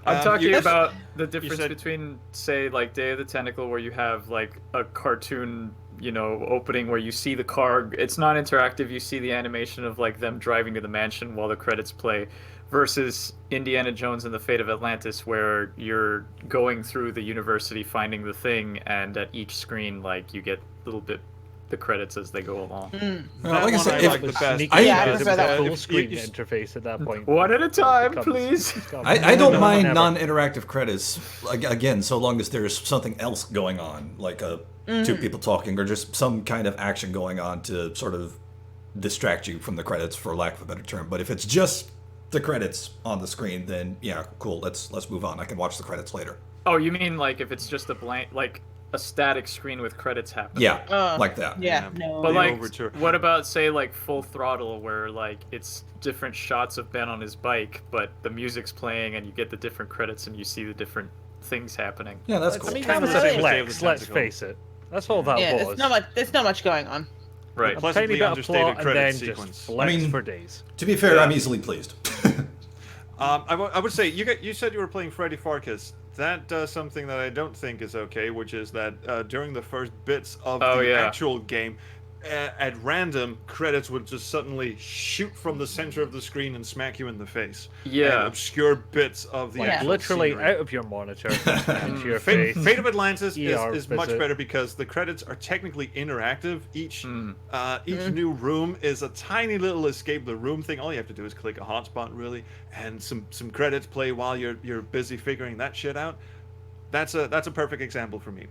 I'm talking you- about the difference said- between, say, like Day of the Tentacle, where you have like a cartoon, opening where you see the car. It's not interactive. You see the animation of like them driving to the mansion while the credits play, versus Indiana Jones and the Fate of Atlantis, where you're going through the university finding the thing, and at each screen, like you get a little bit the credits as they go along. That like I one said, I if- like the best. Sneaky Yeah, I because prefer it was that. a full If you- screen you- interface at that point. One at a time, Becomes- please. becomes- I don't mind Never. non-interactive credits again, so long as there's something else going on, like two people talking or just some kind of action going on to sort of distract you from the credits, for lack of a better term. But if it's just the credits on the screen, then yeah, cool. Let's move on. I can watch the credits later. Oh, you mean like if it's just a blank, like a static screen with credits happening? Yeah, like that. Yeah, no. But The like, overture. what about say like Full Throttle, where like it's different shots of Ben on his bike, but the music's playing and you get the different credits and you see the different things happening? Yeah, that's I cool. mean, Kind that of was the a same as Day of the flex, let's Tentacle. face it. That's all that Yeah, was. it's not much. There's not much going on. Right. A Pleasantly tiny bit of understated plot and credit then sequence. just flex I mean- for days. To be fair, Yeah. I'm easily pleased. I would say you said you were playing Freddy Farkas. That does something that I don't think is okay, which is that during the first bits of Oh, the yeah. actual game, at random, credits would just suddenly shoot from the center of the screen and smack you in the face. Yeah. And obscure bits of the Like, actual Literally scenery. out of your monitor into your Fate, face. Fate of Atlantis ER is much visit. better because the credits are technically interactive. Each Mm. new room is a tiny little escape the room thing. All you have to do is click a hotspot, really, and some credits play while you're busy figuring that shit out. That's a perfect example for me.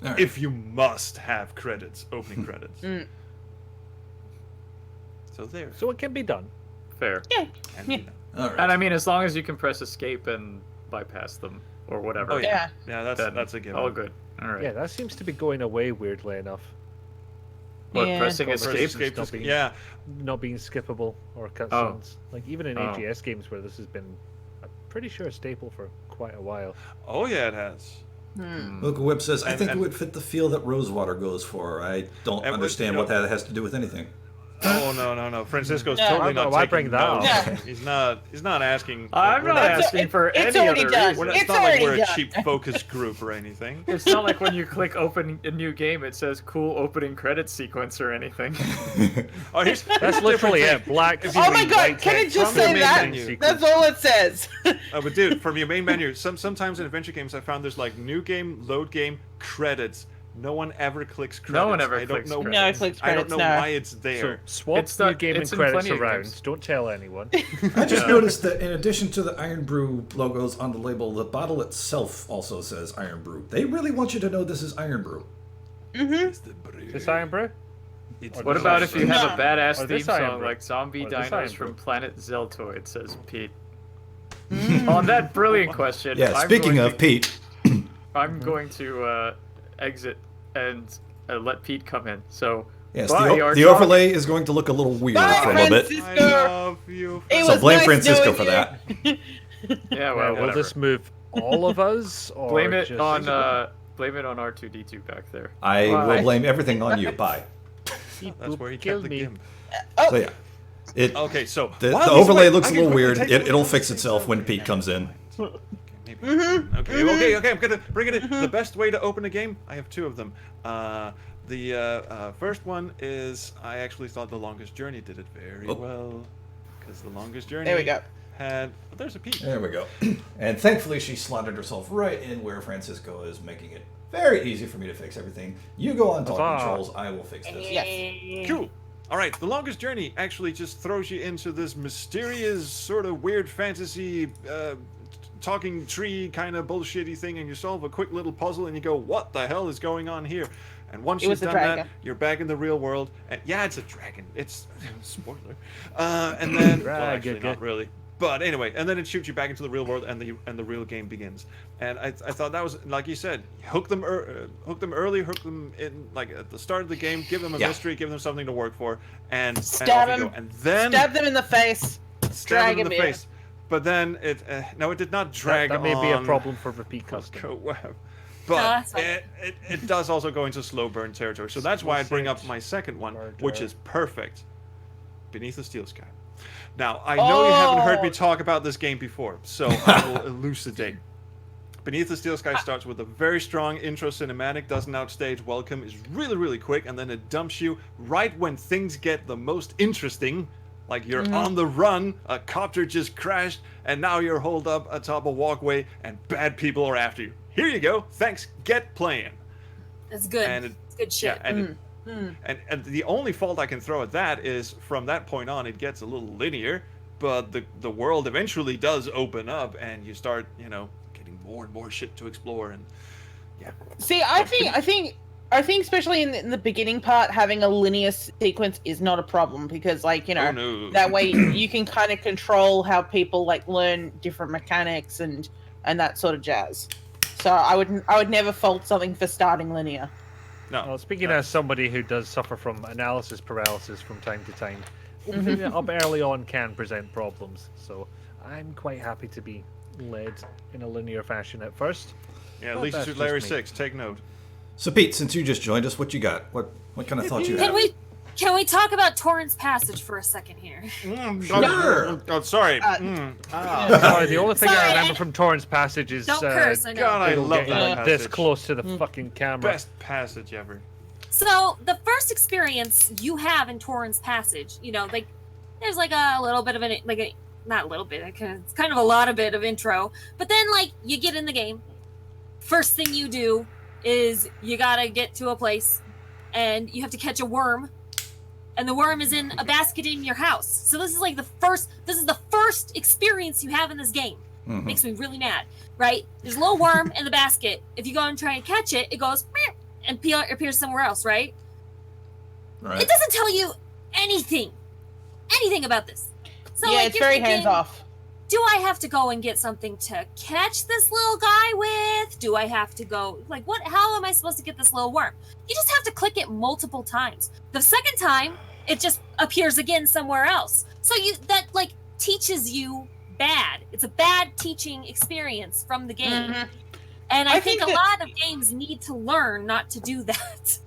All right. If you must have credits, opening credits. So there. So it can be done. Fair. Yeah. And, Yeah. you know. All right. And I mean, as long as you can press escape and bypass them or whatever. Oh Yeah. yeah, then that's a given. all good. All right. Yeah, that seems to be going away weirdly enough. What, Yeah. pressing Press escape? Escape Not is- being- yeah. Not being skippable or cutscenes. Oh. Like even in Oh. AGS games where this has been, I'm pretty sure, a staple for quite a while. Oh yeah, it has. Local Whip says, I And- think it and- would fit the feel that Rosewater goes for. I don't And understand what that has to do with anything. Oh no. Francisco's No. totally I know, not why taking bring that notes. up? Yeah. He's not asking. I'm we're not It's- asking for it's any already other done. reason. It's It's not like already we're a done. cheap focus group or anything. It's not like when you click open a new game, it says cool opening credits sequence or anything. Oh, here's That's the literally difference. it. Black. If you Oh my read god, white can it text just from the say main that? menu. That's all it says. But dude, from your main menu, sometimes in adventure games I found there's like new game, load game, credits. No one ever clicks credits. No one ever I don't clicks know. credits. No, it clicks I don't credits know now. why it's So there. swap It's not- new game and it's in credits plenty of around. games. Don't tell anyone. I just Yeah. noticed that in addition to the Iron Brew logos on the label, the bottle itself also says Iron Brew. They really want you to know this is Iron Brew. It's the brew. This Iron Brew? It's Or What the about if you brew. have a No. badass Or theme this Iron song Brew. like Zombie Or this Iron Dinos from Brew. Planet Zeltoid, says Pete? On that brilliant question, Yeah, I'm speaking going of to, Pete, I'm going to exit and let Pete come in. So, yes, bye, YAR the Talk. overlay is going to look a little weird Bye, for a little bit. Francis. I love you. It So was blame nice Francisco knowing for you. that. Yeah, well, Will whatever. this move all of us? Or Blame it just... on R2D2 back there. I Bye. will blame everything on you. Bye. That's where he Kill kept the me. gimp. So yeah, it Okay, so the while he's overlay away, looks I a can little quickly weird. take a It'll look. fix itself when Pete comes in. Maybe. Mm-hmm. Okay. I'm gonna bring it in. The best way to open a game, I have two of them. The first one is I actually thought The Longest Journey did it very Oh. well, because The Longest Journey There we go. had. Oh, there's a Pete. There we go. And thankfully, she slotted herself right in where Francisco is, making it very easy for me to fix everything. You go on talking, Huzzah. Charles. I will fix this. Yes. Cool. All right, The Longest Journey actually just throws you into this mysterious, sort of weird fantasy, talking tree kind of bullshitty thing, and you solve a quick little puzzle, and you go, "What the hell is going on here?" And once It you've was a done that, dragon. you're back in the real world. And yeah, it's a dragon. It's spoiler. And then, well, actually Dragon. not really. But anyway, and then it shoots you back into the real world, and the real game begins. And I thought that was, like you said, hook them early, hook them in like at the start of the game, give them a Yeah. mystery, give them something to work for, and Stab off you him. go. And then Stab them in the face. stab drag them in the him in. face. But then it did not drag that may on be a problem for repeat Coco custom. Web. But that's fine. it does also go into slow burn territory. So that's why I bring up my second one, which is perfect. Beneath the Steel Sky. Now, I know you haven't heard me Oh. talk about this game before, so I will elucidate. Beneath the Steel Sky starts with a very strong intro cinematic, doesn't outstage welcome, is really, really quick, and then it dumps you right when things get the most interesting. Like you're on the run, a copter just crashed, and now you're holed up atop a walkway, and bad people are after you. Here you go, thanks, get playing. That's good. And it, It's good shit. Yeah, and the only fault I can throw at that is from that point on it gets a little linear, but the world eventually does open up, and you start, you know, getting more and more shit to explore, and yeah. See, I think especially in the beginning part, having a linear sequence is not a problem because, like, you know, Oh, no. that way you can kind of control how people like learn different mechanics and that sort of jazz. So I would never fault something for starting linear. No. Well, speaking as somebody who does suffer from analysis paralysis from time to time, opening it up early on can present problems. So I'm quite happy to be led in a linear fashion at first. Yeah, Well, Lisa that's Suit just Larry me. 6, take note. So Pete, since you just joined us, what you got? What kind of thoughts you Can have? can we talk about Torrance Passage for a second here? Sure. Oh, sorry. Sorry, the only thing Sorry, I remember I- from Torrance Passage is Don't curse, I know. God, I Biddle love getting that this passage. close to the fucking camera. Best passage ever. So the first experience you have in Torrance Passage, you know, like there's like a little bit of an not a little bit, it's kind of a lot of bit of intro, but then like you get in the game. First thing you do is you gotta get to a place, and you have to catch a worm, and the worm is in a basket in your house. So this is like the first experience you have in this game. Makes me really mad, right? There's a little worm in the basket. If you go and try and catch it, it goes meow, and appears somewhere else, right? Right. It doesn't tell you anything about this. So yeah, like, it's you're very thinking, hands off. do I have to go and get something to catch this little guy with? Do I have to go, like, what? How am I supposed to get this little worm? You just have to click it multiple times. The second time, it just appears again somewhere else. So that like teaches you bad. It's a bad teaching experience from the game. And I think a lot of games need to learn not to do that.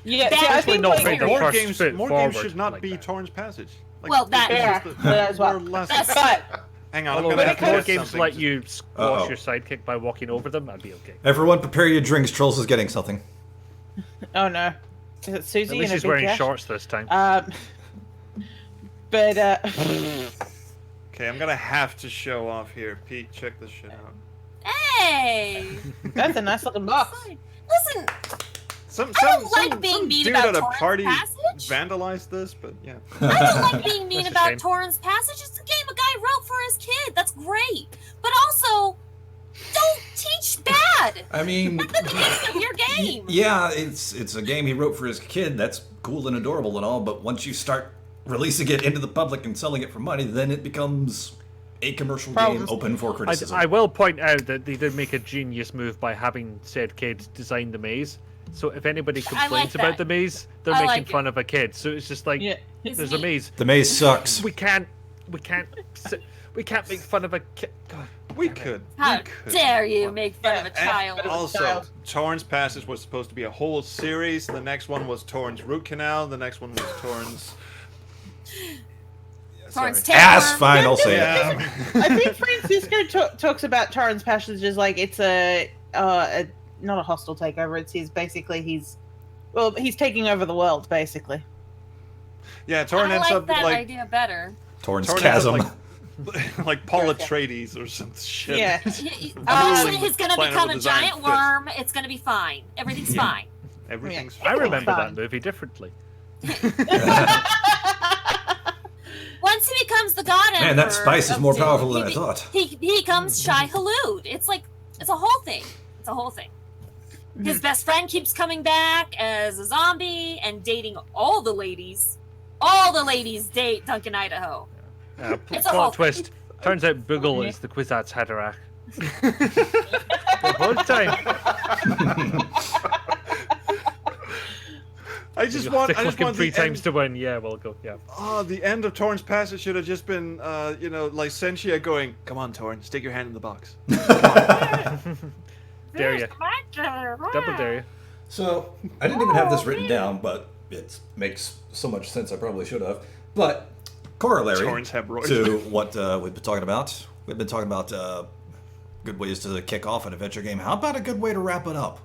Yeah, Bad see, I Especially think not like, being the More first games, foot more games forward should not like be that. Torrance Passage. Like, Well, that- it's Yeah, just that as well. more or less- but Hang on, I'm Although gonna if have to more test games something. let you squash Uh-oh. your sidekick by walking over them, I'd be okay. Everyone, prepare your drinks. Trolls is getting something. oh no, is it Susie? At least in a he's big wearing dress? shorts this time. But Okay, I'm gonna have to show off here. Pete, check this shit out. Hey! that's a nice looking box. Listen, Some I don't like being some mean dude about at a Torrance party Passage. vandalized this, but yeah. I don't like being mean That's a about shame. Torrance Passage. It's a game a guy wrote for his kid. That's great. But also, don't teach bad. I mean, At the beginning of your game. yeah, it's a game he wrote for his kid. That's cool and adorable and all, but once you start releasing it into the public and selling it for money, then it becomes a commercial game Problems. open for criticism. I will point out that they did make a genius move by having said kid design the maze. So if anybody complains like about that. the maze, they're I making like fun of a kid. So it's just like, Yeah. It's there's a neat. maze. The maze sucks. We can't make fun of a kid. God. We could. How we could. dare you make fun of a child? Also, Child. Torrance Passage was supposed to be a whole series. The next one was Torrance Root Canal. The next one was Torrance. Torrance Sorry. Ass, Tapeworm. fine, I'll say it. Yeah. I think Francisco talks about Torrance Passage as like it's a not a hostile takeover. It's he's taking over the world basically. Yeah, I Torrance ends like up that like idea better. Torrance Torrance ends Chasm. up like Paul Atreides or some shit. Yeah. He's gonna Planet become with a design giant fist. worm. It's gonna be fine. Everything's fine. Everything's I remember Fine. that movie differently. Once he becomes the god emperor, Man, that spice is of more Doom, powerful than he I be- thought. He becomes Shai Hulud. It's like it's a whole thing. It's a whole thing. His best friend keeps coming back as a zombie and dating all the ladies. All the ladies date Duncan Idaho. It's a whole Plot twist. Turns out Boogle is the Kwisatz Haderach. The whole time. I just You want. have to I just click him want 3 the times end. to win. Yeah, we'll go. Yeah. Oh, the end of Torrance Passage should have just been, Licentia going, "Come on, Torrance, stick your hand in the box." Dare you. Double dare you. So, I didn't even have this written down, but it makes so much sense I probably should have. But corollary Torrance hemorrhoid. to what we've been talking about. We've been talking about good ways to kick off an adventure game. How about a good way to wrap it up?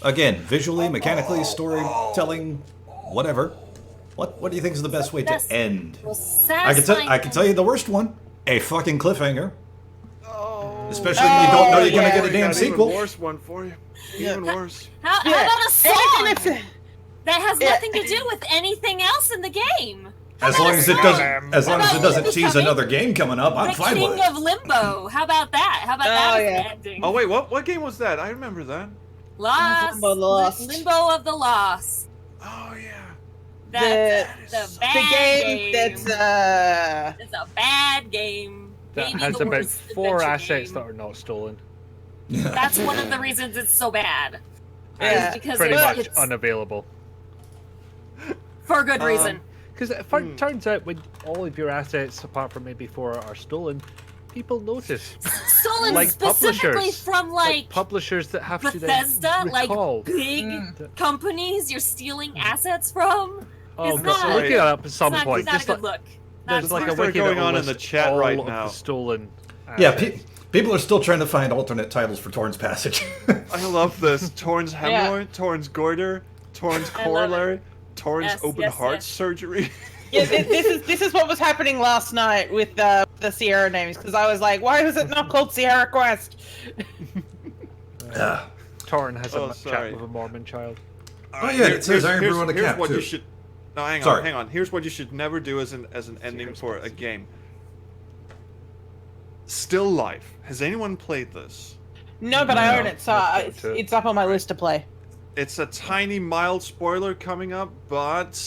Again, visually, mechanically, storytelling, whatever. What do you think is the best way to end? Well, I can tell you the worst one. A fucking cliffhanger. Oh. Especially when you don't know you're going to yeah. get a damn sequel. Even worse one for you. Even worse. How Yeah. about a song Anything that has nothing to do with anything else in the game? As long as it doesn't tease another game coming up, I'm The fine King with it. of Limbo. How about that? How about Oh, that as yeah. an ending? Oh wait, what game was that? I remember that. Lost. Limbo Lost. Limbo of the Lost. Oh yeah. That's the The bad game that's It's a bad game. That Maybe has the about worst 4 adventure assets game. that are not stolen. That's one of the reasons it's so bad. Yeah. Is because Pretty much it's unavailable. for good reason. Because it turns out when all of your assets, apart from maybe 4, are stolen, people notice. Stolen like specifically publishers. from like Publishers that have Bethesda, to then like recall. big companies you're stealing assets from. Oh, It's God, not- look it up at It's some not, point. not a Just good like, look. there's like a Things are wiki going that will on in the list chat all right of now. the stolen Yeah, assets. people are still trying to find alternate titles for Torrance Passage. I love this. Torrance hemorrhoid, Torrance goiter, Torrance I love it. corollary, Torrance Yes, open yes, heart yes. surgery. Yeah, this is what was happening last night with the Sierra names, because I was like, why was it not called Sierra Quest? Torrin has Oh, a sorry. chat with a Mormon child. Oh, yeah, it says Iron Brew on the here's cap, what too. you should. No, hang Sorry. on, hang on. Here's what you should never do as an ending for a game. Still Life. Has anyone played this? No, but I own it, so Let's go to it. it's up on my list to play. It's a tiny, mild spoiler coming up, but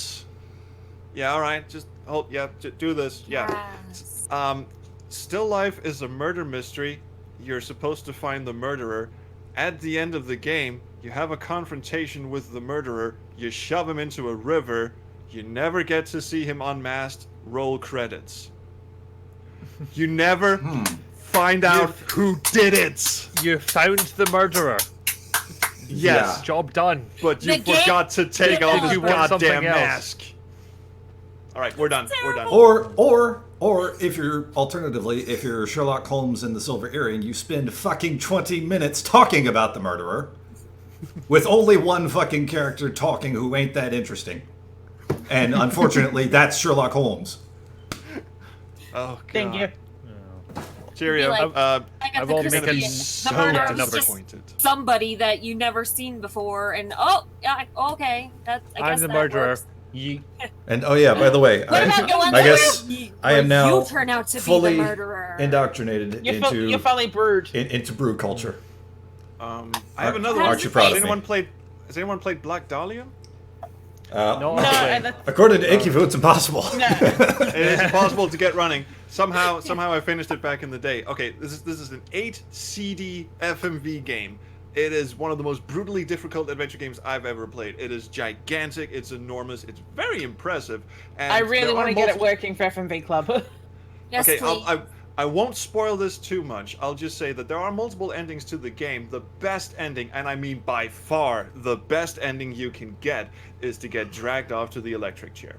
yeah, all right. Just hold. Yeah, do this. Yeah. Yes. Still Life is a murder mystery. You're supposed to find the murderer. At the end of the game, you have a confrontation with the murderer. You shove him into a river. You never get to see him unmasked. Roll credits. You never find out who did it. You found the murderer. Yes, Job done. but you The game- forgot to take off Did his you want something goddamn else? mask. All right, we're done. We're done. Or if you're alternatively, if you're Sherlock Holmes in the Silver Earring, you spend fucking 20 minutes talking about the murderer, with only one fucking character talking who ain't that interesting. And unfortunately, that's Sherlock Holmes. Oh, God. Thank you. Cheerio. Be like- I I got the won't make Christian. a The so murderer was another just disappointed. somebody that you never seen before, and oh, yeah, okay, that I I'm guess the that murderer. works. Ye. And oh yeah, by the way, What about the one I where guess you- I am where now you turn out to fully be the murderer? indoctrinated You're fully brewed. into brew culture. I have another Aren't one. you proud Has of anyone me? played? Has anyone played Black Dahlia? No, No, actually. and that's, According to IKIFOO, it's impossible. no. It is impossible to get running. Somehow I finished it back in the day. Okay, this is an 8 CD FMV game. It is one of the most brutally difficult adventure games I've ever played. It is gigantic. It's enormous. It's very impressive. And I really there want are to get it multiple- working for FMV Club. Yes, Okay, please. I won't spoil this too much. I'll just say that there are multiple endings to the game. The best ending, and I mean by far the best ending you can get, is to get dragged off to the electric chair.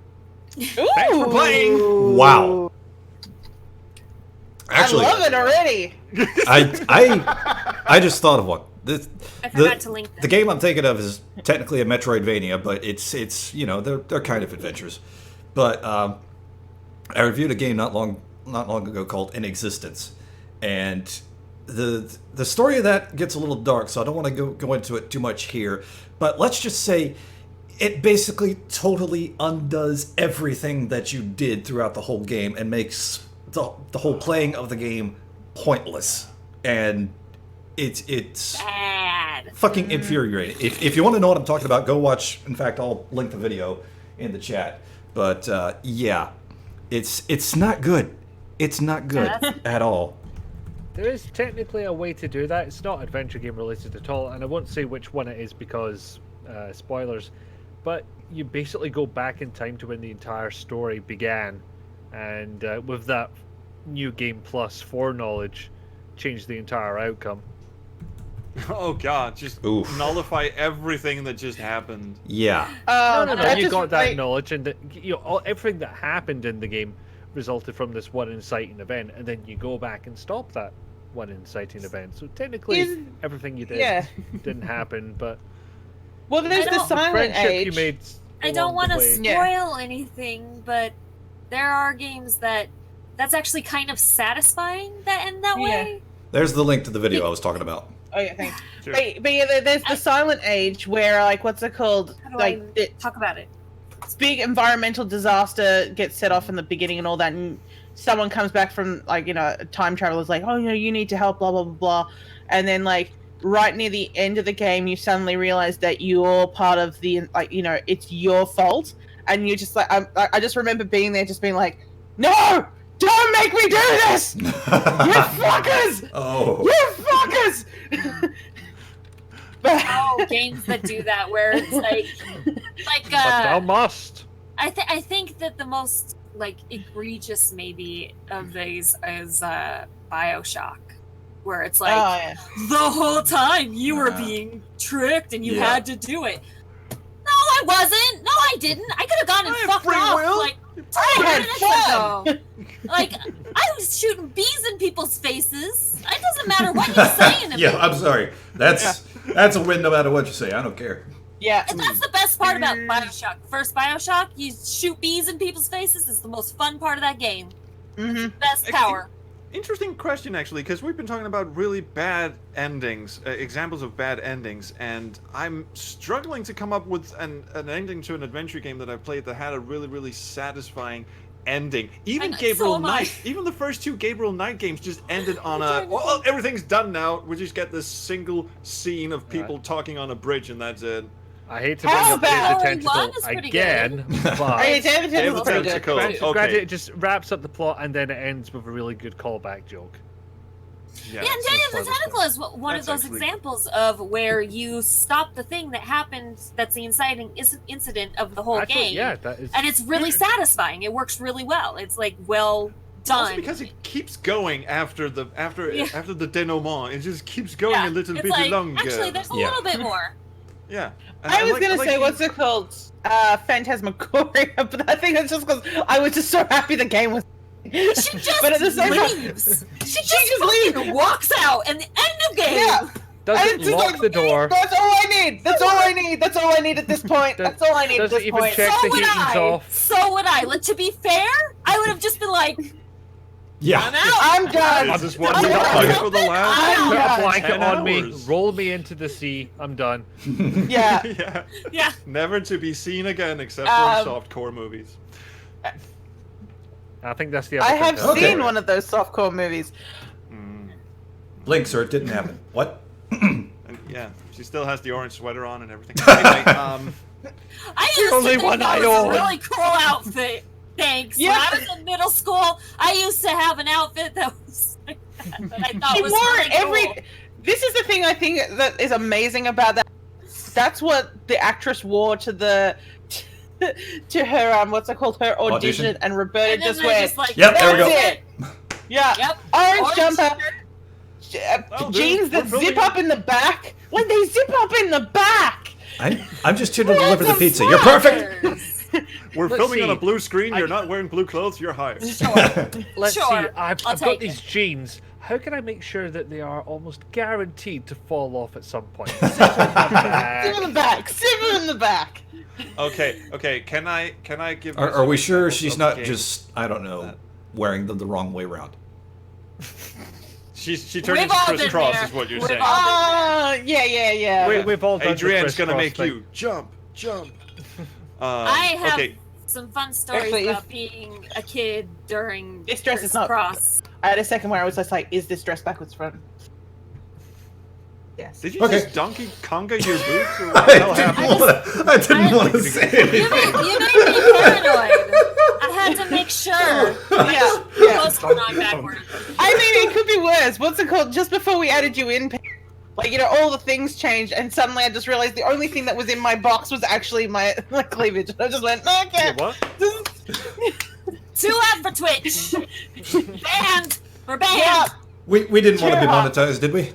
Thanks for playing. Wow. Actually, I love it already. I just thought of one. I forgot to link them. The game I'm thinking of is technically a Metroidvania, but it's you know they're kind of adventures. But I reviewed a game not long ago called In Existence, and the story of that gets a little dark, so I don't want to go into it too much here. But let's just say it basically totally undoes everything that you did throughout the whole game and makes the whole playing of the game pointless. And it's Bad. fucking infuriating. If you want to know what I'm talking about, go watch. In fact, I'll link the video in the chat. But yeah, it's not good. It's not good at all. There is technically a way to do that. It's not adventure game related at all, and I won't say which one it is because spoilers. But you basically go back in time to when the entire story began, and with that new game plus foreknowledge, change the entire outcome. Oh god, just Oof. nullify everything that just happened. Yeah. No, that you just, got that like- knowledge, and everything that happened in the game resulted from this one inciting event, and then you go back and stop that one inciting event. So technically, Is- everything you did yeah. didn't happen, but Well, there's I the don't- silent friendship age. you made. I don't want to way. spoil Yeah. anything, but there are games that's actually kind of satisfying that end that Yeah. way. There's the link to the video I was talking about. Oh yeah, thanks. Sure. But yeah, there's the silent age where like what's it called? How do Like I it, talk about it? this big environmental disaster gets set off in the beginning and all that, and someone comes back from like a time traveler's like, oh you need to help, blah blah blah blah, and then like right near the end of the game, you suddenly realize that you're part of the it's your fault, and you're just like I just remember being there, just being like, no. Don't make me do this! You fuckers! Oh. You fuckers! But Oh, games that do that where it's like But thou must. I think that the most like egregious maybe of these is BioShock, where it's like oh yeah. the whole time you were Yeah. being tricked and you Yeah. had to do it. No, I wasn't. No, I didn't. I could have gone and I have fucked free off. will. Like, I 20 had minutes fun. ago. Like, I was shooting bees in people's faces. It doesn't matter what you're saying. to Yeah, me. I'm sorry. That's a win no matter what you say. I don't care. Yeah. And that's the best part about BioShock. First BioShock, you shoot bees in people's faces. It's the most fun part of that game. Mm-hmm. Best Actually- power. Interesting question, actually, because we've been talking about really bad endings, examples of bad endings, and I'm struggling to come up with an ending to an adventure game that I played that had a really, really satisfying ending. Even I- so Gabriel am I. Knight, even the first two Gabriel Knight games just ended on a, well, everything's done now. We just get this single scene of people talking on a bridge, and that's it. I hate to How bring up about- David Story one Tentacle is pretty again, but Hey, David David Tentacle's pretty good. Tentacle. granted, Okay. it just wraps up the plot and then it ends with a really good callback joke. Yeah, and it's Day of just the fun. Tentacle is one of That's those actually- examples of where you stop the thing that happened that's the inciting incident of the whole Actually, game. yeah, that is. And it's really satisfying. It works really well. It's like well Also done. because it keeps going after the Yeah. denouement, it just keeps going yeah, a little it's bit like, longer. actually, there's a Yeah. little bit more. Yeah. And I was like- gonna like say, the- what's it called? Phantasmagoria, but I think that's just because I was just so happy the game was. She just but at the same time, leaves. She just leaves. fucking walks out, and the end of game. yeah, Doesn't it's just lock like, the door. That's all I need. That's all I need. That's all I need at this point. That's all I need at Doesn't this even point. check So the would heating's I. off. So would I. Like, to be fair, I would have just been like, Yeah. I'm out. I'm done. I just want I'm to done. die for the last I'm Put done. a blanket 10 on me, hours. roll me into the sea. I'm done. Yeah. Yeah. Yeah. Never to be seen again except Um, for softcore movies. I think that's the. I other have thing. Okay. seen one of those softcore movies. Blink, sir. It didn't happen. What? And yeah, she still has the orange sweater on and everything. Anyway, I used only to think one that I was own. a really cool outfit. Thanks. Yeah. When I was in middle school, I used to have an outfit that was like that I thought She was wore really every. cool. This is the thing I think that is amazing about that. That's what the actress wore to the. To her what's it called, her audition, Audition? and Roberta And then just they're went, just like, Yep, there we go. that's it. Yeah, Yep. orange jumper, Well, jeans we're that filming- zip up in the back. When they zip up in the back. I'm just here to deliver the the pizza. You're perfect. we're Let's filming on a see. blue screen. You're not wearing blue clothes. You're hired. Let's Sure, see. I've I'll got take these it. jeans. How can I make sure that they are almost guaranteed to fall off at some point? Zip in the back. Zip in the back. Zip in the back. Okay. Can I give? Are we sure examples she's of not games? just, I don't know, wearing them the wrong way around? She turned We've into all Chris been Cross, there. is what you're We've saying. all- Yeah. We've all done the Adrienne's Chris gonna Cross make thing. you jump. I have Okay. some fun stories Actually, about being a kid during This dress is Chris not- Cross. I had a second where I was just like, is this dress backwards front? Yes. Did you Okay. just Donkey Konga your boots, or what the hell happened? I didn't want to say You anything. made me paranoid. I had to make sure. Yeah. Clothes were not backward. I mean, it could be worse. What's it called? Just before we added you in, like, all the things changed, and suddenly I just realized the only thing that was in my box was actually my cleavage. I just went, no, I can't. What? Too loud for Twitch. Banned. We're banned. Yeah. We didn't want to be Yeah. monetized, did we?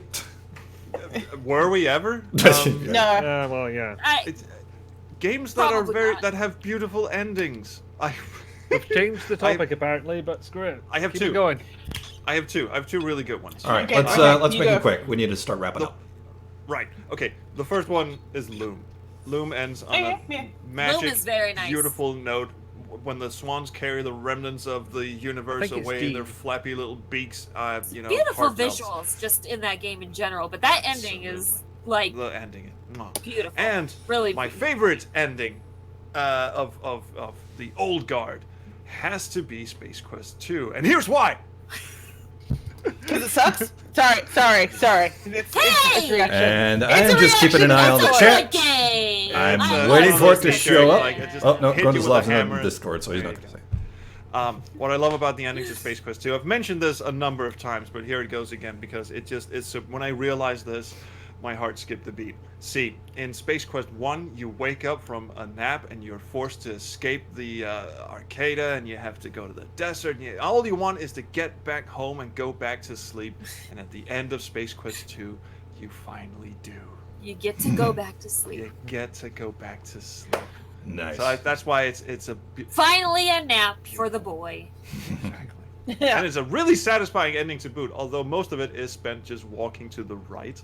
Were we ever? No. Well, yeah. It's, games that are Probably not. that have beautiful endings. We've changed the topic apparently, but screw it. I have Keep two. it going. I have two really good ones. All right, Okay, let's you make go. it quick. We need to start wrapping up. Right. Okay. The first one is Loom. Loom ends on Yeah, a yeah. magic, Loom is very nice. beautiful note. When the swans carry the remnants of the universe think it's away in their D. flappy little beaks, Beautiful heartfelt. visuals just in that game in general, but that ending is like The ending. Mwah. beautiful. And really my favorite ending of the old guard has to be Space Quest 2. And here's why! Because it sucks? Sorry. It's a reaction. And It's I am a just keeping an eye on the It's a chat. good game. I'm I waiting love for it to this show up. Like, it just Oh no, hit you with a Grundislav's hammer in and- Discord, so he's There not you going to go. say. What I love about the ending to Space Quest 2, I've mentioned this a number of times, but here it goes again because it's so, when I realized this, my heart skipped a beat. See, in Space Quest 1, you wake up from a nap and you're forced to escape the Arcada and you have to go to the desert. And all you want is to get back home and go back to sleep. And at the end of Space Quest 2, you finally do. You get to go back to sleep. You get to go back to sleep. Nice. So that's why it's a Finally a nap for the boy. exactly. And it's a really satisfying ending to boot, although most of it is spent just walking to the right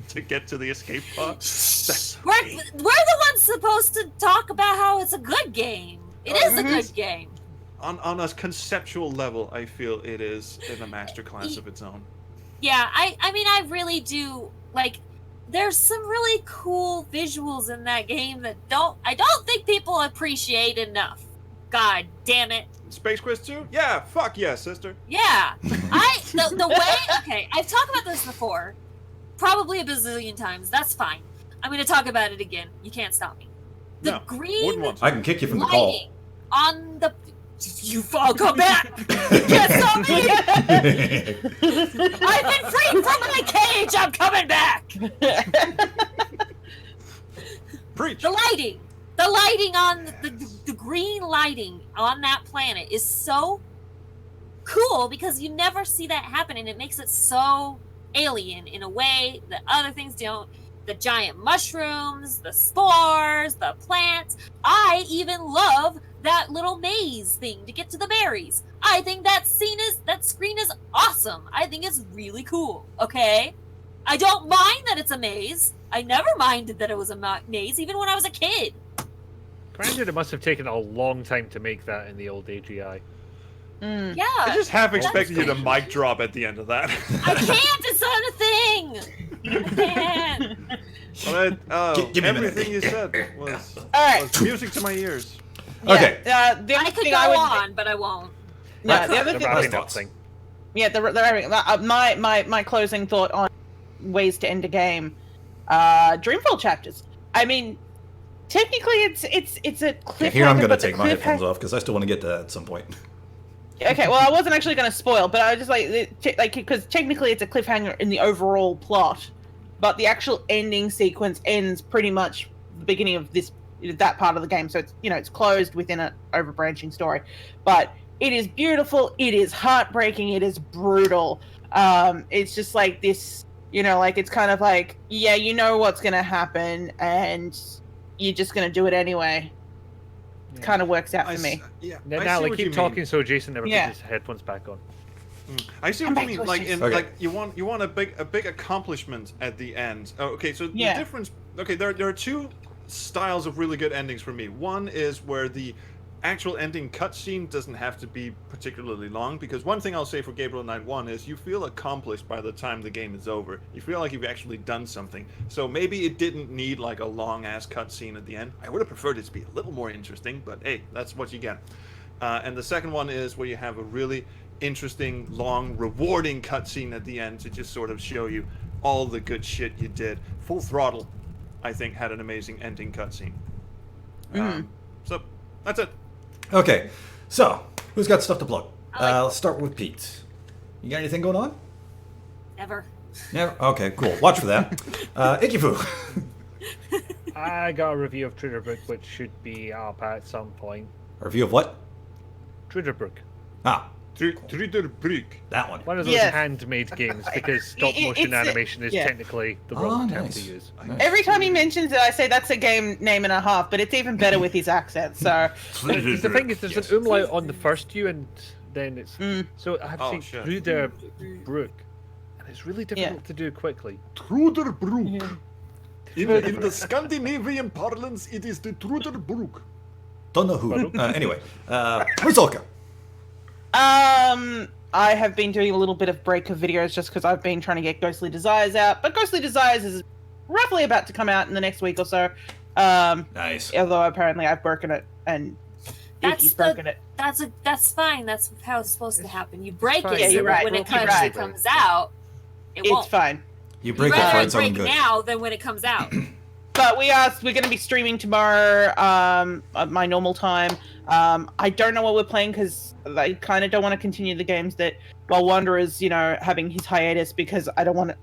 to get to the escape pod. That's We're the ones supposed to talk about how it's a good game. It is a good game. on a conceptual level, I feel it is in a masterclass of its own. Yeah, I mean, I really do like. There's some really cool visuals in that game that I don't think people appreciate enough. God damn it. Space Quest 2? Yeah, fuck yeah, sister. Yeah, the way. Okay, I've talked about this before, probably a bazillion times. That's fine. I'm going to talk about it again. You can't stop me. The No, green wouldn't want to. I can kick you from the call. lighting on the. You all come back. You can't stop me. I've been freed from my cage. I'm coming back. Preach. The lighting on the green lighting on that planet is so cool because you never see that happen, and it makes it so alien in a way that other things don't. The giant mushrooms, the spores, the plants. I even love that little maze thing to get to the berries. I think that screen is awesome. I think it's really cool. Okay, I don't mind that it's a maze. I never minded that it was a maze, even when I was a kid. Granted, it must have taken a long time to make that in the old AGI. Mm. Yeah, I just half that's expected you to great. mic drop at the end of that. I can't. It's not a thing. I can't. But, Give me a minute. everything you said was, Alright. was music to my ears. Okay. The I other could thing go I would, on, but I won't. Yeah, the other The thing. wrapping up thoughts. thing. Yeah, the wrapping. My closing thought on ways to end a game. Dreamfall chapters. I mean, technically, it's a cliffhanger. Here I'm going to but the take my headphones cliffhanger- off because I still want to get to that at some point. Okay, well, I wasn't actually going to spoil, but I was just because technically it's a cliffhanger in the overall plot, but the actual ending sequence ends pretty much the beginning of that part of the game. So it's closed within an overbranching story, but it is beautiful. It is heartbreaking. It is brutal. It's just like this, it's kind of like, yeah, you know what's going to happen, and you're just going to do it anyway. Yeah. Kind of works out for I me. Yeah, Now, I see Natalie, what you keep mean. talking so Jason never Yeah. puts his headphones back on. I see I'm what you back mean. to Like, Jason. Okay. like you want a big accomplishment at the end. Oh, okay, so Yeah. the difference. Okay, there are two styles of really good endings for me. One is where the actual ending cutscene doesn't have to be particularly long, because one thing I'll say for Gabriel Knight 1 is you feel accomplished by the time the game is over. You feel like you've actually done something. So maybe it didn't need like a long ass cutscene at the end. I would have preferred it to be a little more interesting, but hey, that's what you get. And the second one is where you have a really interesting, long, rewarding cutscene at the end to just sort of show you all the good shit you did. Full Throttle, I think, had an amazing ending cutscene. So that's it. Okay, so who's got stuff to plug? I like- Let's start with Pete. You got anything going on? Never. Never. Okay, cool. Watch for that. IKIFOO. I got a review of Tritterbrook, which should be up at some point. A review of what? Tritterbrook. Ah, Truderbrug. That one. One of those Yes. handmade games because stop motion it's animation is yeah. technically the wrong term nice. to use. Nice. Every time he mentions it, I say that's a game name and a half, but it's even better with his accent. So The thing is, there's Yes. an umlaut on the first U, and then it's so I have to Oh, say shit. Truderbrug, and it's really difficult to do quickly. Truderbrug. In the Scandinavian parlance, it is the Truderbrug. Don't know who. Anyway, RESULKA. I have been doing a little bit of break of videos just because I've been trying to get Ghostly Desires out, but Ghostly Desires is roughly about to come out in the next week or so. Nice. Although apparently I've broken it and Iki's broken it. That's fine. That's how it's supposed to happen. You break fine. it Yeah, so you're that right. when it You're right. comes out, it It's won't. fine. You You'd break it for rather its own break good. now than when it comes out. But we're going to be streaming tomorrow at my normal time. I don't know what we're playing because I kind of don't want to continue the games that while Wanderer's, having his hiatus because I don't want to.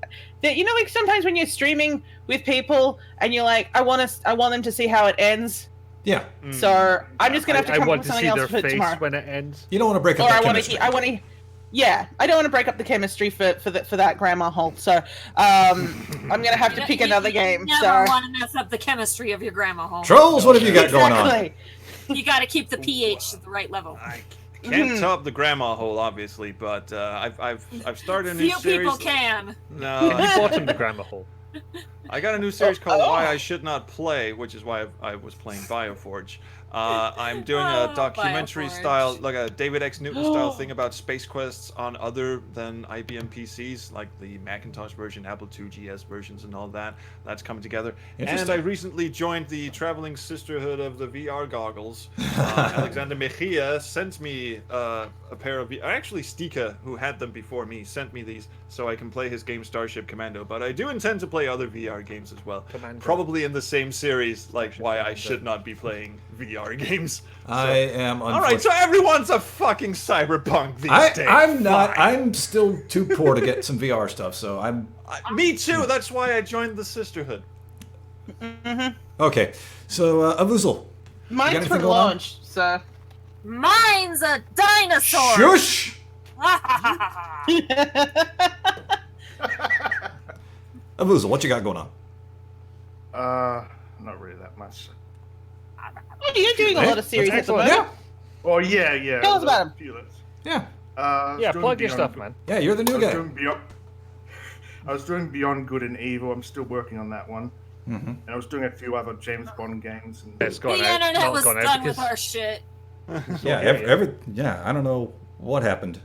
Like sometimes when you're streaming with people and you're like, I want them to see how it ends. Yeah. So I'm just going to have to I come up want with to something see else their to put face tomorrow. when it ends. You don't want to break up Or that I want chemistry. to. Yeah, I don't want to break up the chemistry for that grandma hole. So I'm gonna have to pick another game. You never want to mess up the chemistry of your grandma home. Trolls, what have you got going on? Exactly. You got to keep the pH at the right level. I can't top the grandma hole, obviously, but I've started a new Few series. people can. No, You bottomed the grammar hole. I got a new series called Why I Should Not Play, which is why I was playing Bioforge. I'm doing a Oh, documentary Bioforge. style, like a David X. Newton style thing about space quests on other than IBM PCs, like the Macintosh version, Apple II GS versions, and all that. That's coming together. And Interesting. I recently joined the traveling sisterhood of the VR goggles. Alexander Mejia sent me a pair of. Actually, Stika, who had them before me, sent me these so I can play his game Starship Commando. But I do intend to play other VR games as well. Commando. Probably in the same series, like why I should not be playing VR games. I am All right, so everyone's a fucking cyberpunk these days. I'm not. Fine. I'm still too poor to get some VR stuff, so I'm. Me too. That's why I joined the sisterhood. Okay, so AVOOZL. Mine's anything for going on? launch. So Mine's a dinosaur. Shush! AVOOZL, what you got going on? Not really that much. Oh, you're doing a lot of series at the excellent. moment. Oh yeah. Tell us about 'em. Yeah. Yeah, plug your stuff, man. Yeah, you're the new guy. I was doing Beyond Good and Evil. I'm still working on that one. Mm-hmm. And I was doing a few other James Bond games. And It's The gone out. internet Not was gone out done with because- our shit. Yeah, I don't know what happened.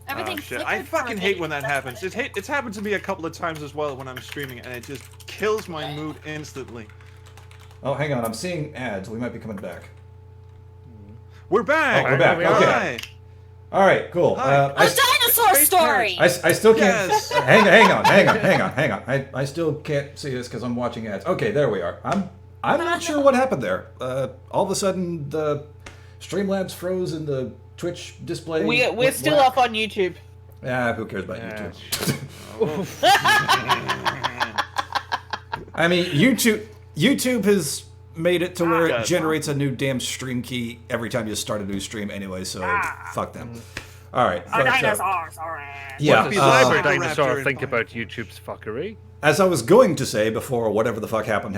Everything Oh, shit. flickered I for a fucking minute, hate when that that's happens. what it It's happened to me a couple of times as well when I'm streaming, and it just kills my mood instantly. Oh, hang on, I'm seeing ads. We might be coming back. We're back. Oh, we're back. we are. Okay. Hi. All right, cool. Hi. I A dinosaur Space story. I still can't. Yes. Hang on. I still can't see this because I'm watching ads. Okay, there we are. I'm not sure what happened there. All of a sudden, the Streamlabs froze and the Twitch display. We're went still black. up on YouTube. Yeah, who cares about Yeah. YouTube? I mean, YouTube has made it to where it God. generates a new damn stream key every time you start a new stream anyway. So fuck them. All right. A but, dinosaur. Sorry. yeah. What does Cyber the Raptor dinosaur and think fire. about YouTube's fucking? As I was going to say before whatever the fuck happened,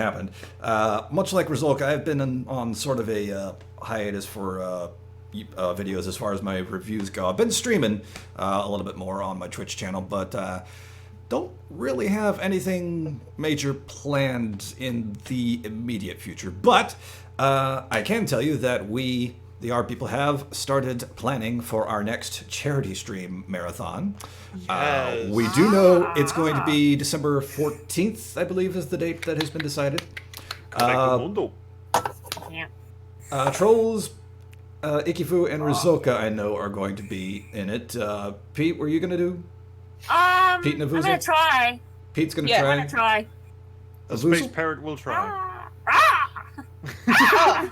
much like RESULKA, I've been on sort of a hiatus for videos as far as my reviews go. I've been streaming a little bit more on my Twitch channel, but don't really have anything major planned in the immediate future. But I can tell you that we, the YAR people, have started planning for our next charity stream marathon. Yes. We do know it's going to be December 14th, I believe, is the date that has been decided. Mundo. Yeah. Trolls, IKIFOO, and RESULKA, I know, are going to be in it. Pete, were you going to do? Pete and I'm AVOOZL? gonna try. Pete's going to Yeah, I'm try. gonna try. The space AVOOZL? parrot will try. Oh,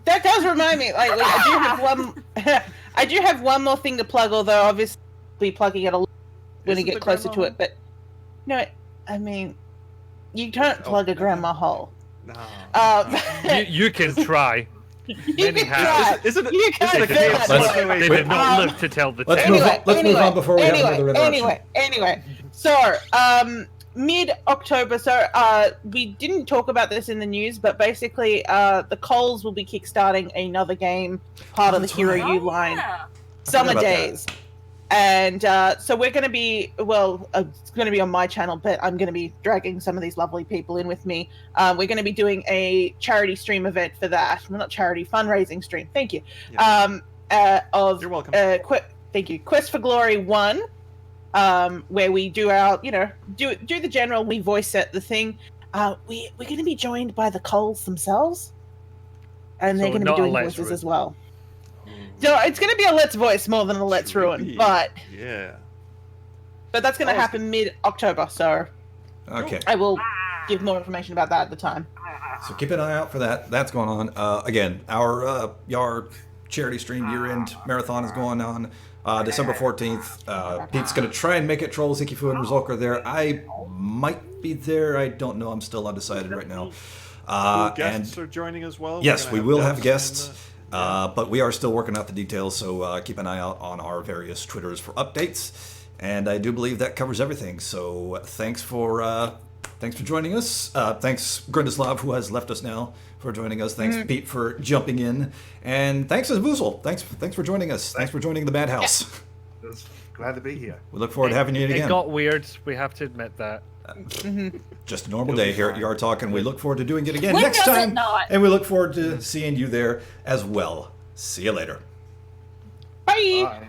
that does remind me. Like, I do have one. I do have one more thing to plug. Although obviously, be plugging it a little when Is you it get the closer to grandma it. But no, I mean, you don't plug a grandma hole. No. Um, You can try. Many have. Isn't it? You Isn't can't it do chaos? that. They did not live to tell the Let's tale. move on. Let's move on before we have another interruption. So, mid-October, so we didn't talk about this in the news, but basically the Coles will be kickstarting another game, part of the That's Hero right. U line, Yeah. Summer about that. Days. And so we're going to be, it's going to be on my channel, but I'm going to be dragging some of these lovely people in with me. We're going to be doing a charity stream event for that. Well, not charity, fundraising stream. Thank you. Yeah. You're welcome. Thank you. Quest for Glory 1, where we do our, do the general, we voice set the thing. We're going to be joined by the Coles themselves. And they're So going to be not a doing Let's voices Ruin. as well. So it's going to be a Let's Voice more than a Let's Ruin, Trippy. but Yeah. that's going to happen mid-October, so Okay. I will give more information about that at the time. So keep an eye out for that. That's going on. Again, our YAR charity stream year-end marathon is going on December 14th. Pete's going to try and make it. Trolls, IKIFOO, and RESULKA are there. I might be there. I don't know. I'm still undecided right now. Guests are joining as well. Yes, We're we gonna will have in guests. the- But we are still working out the details, so keep an eye out on our various Twitters for updates. And I do believe that covers everything. So thanks for joining us. Thanks GRUNDISLAV, who has left us now, for joining us. Thanks Pete for jumping in, and thanks AVOOZL. Thanks for joining us. Thanks for joining the Madhouse. Just glad to be here. We look forward to having you It again. got weird. We have to admit that. Just a normal day here at YAR Talk, and we look forward to doing it again When next does it time. not? And we look forward to seeing you there as well. See you later. Bye! Bye.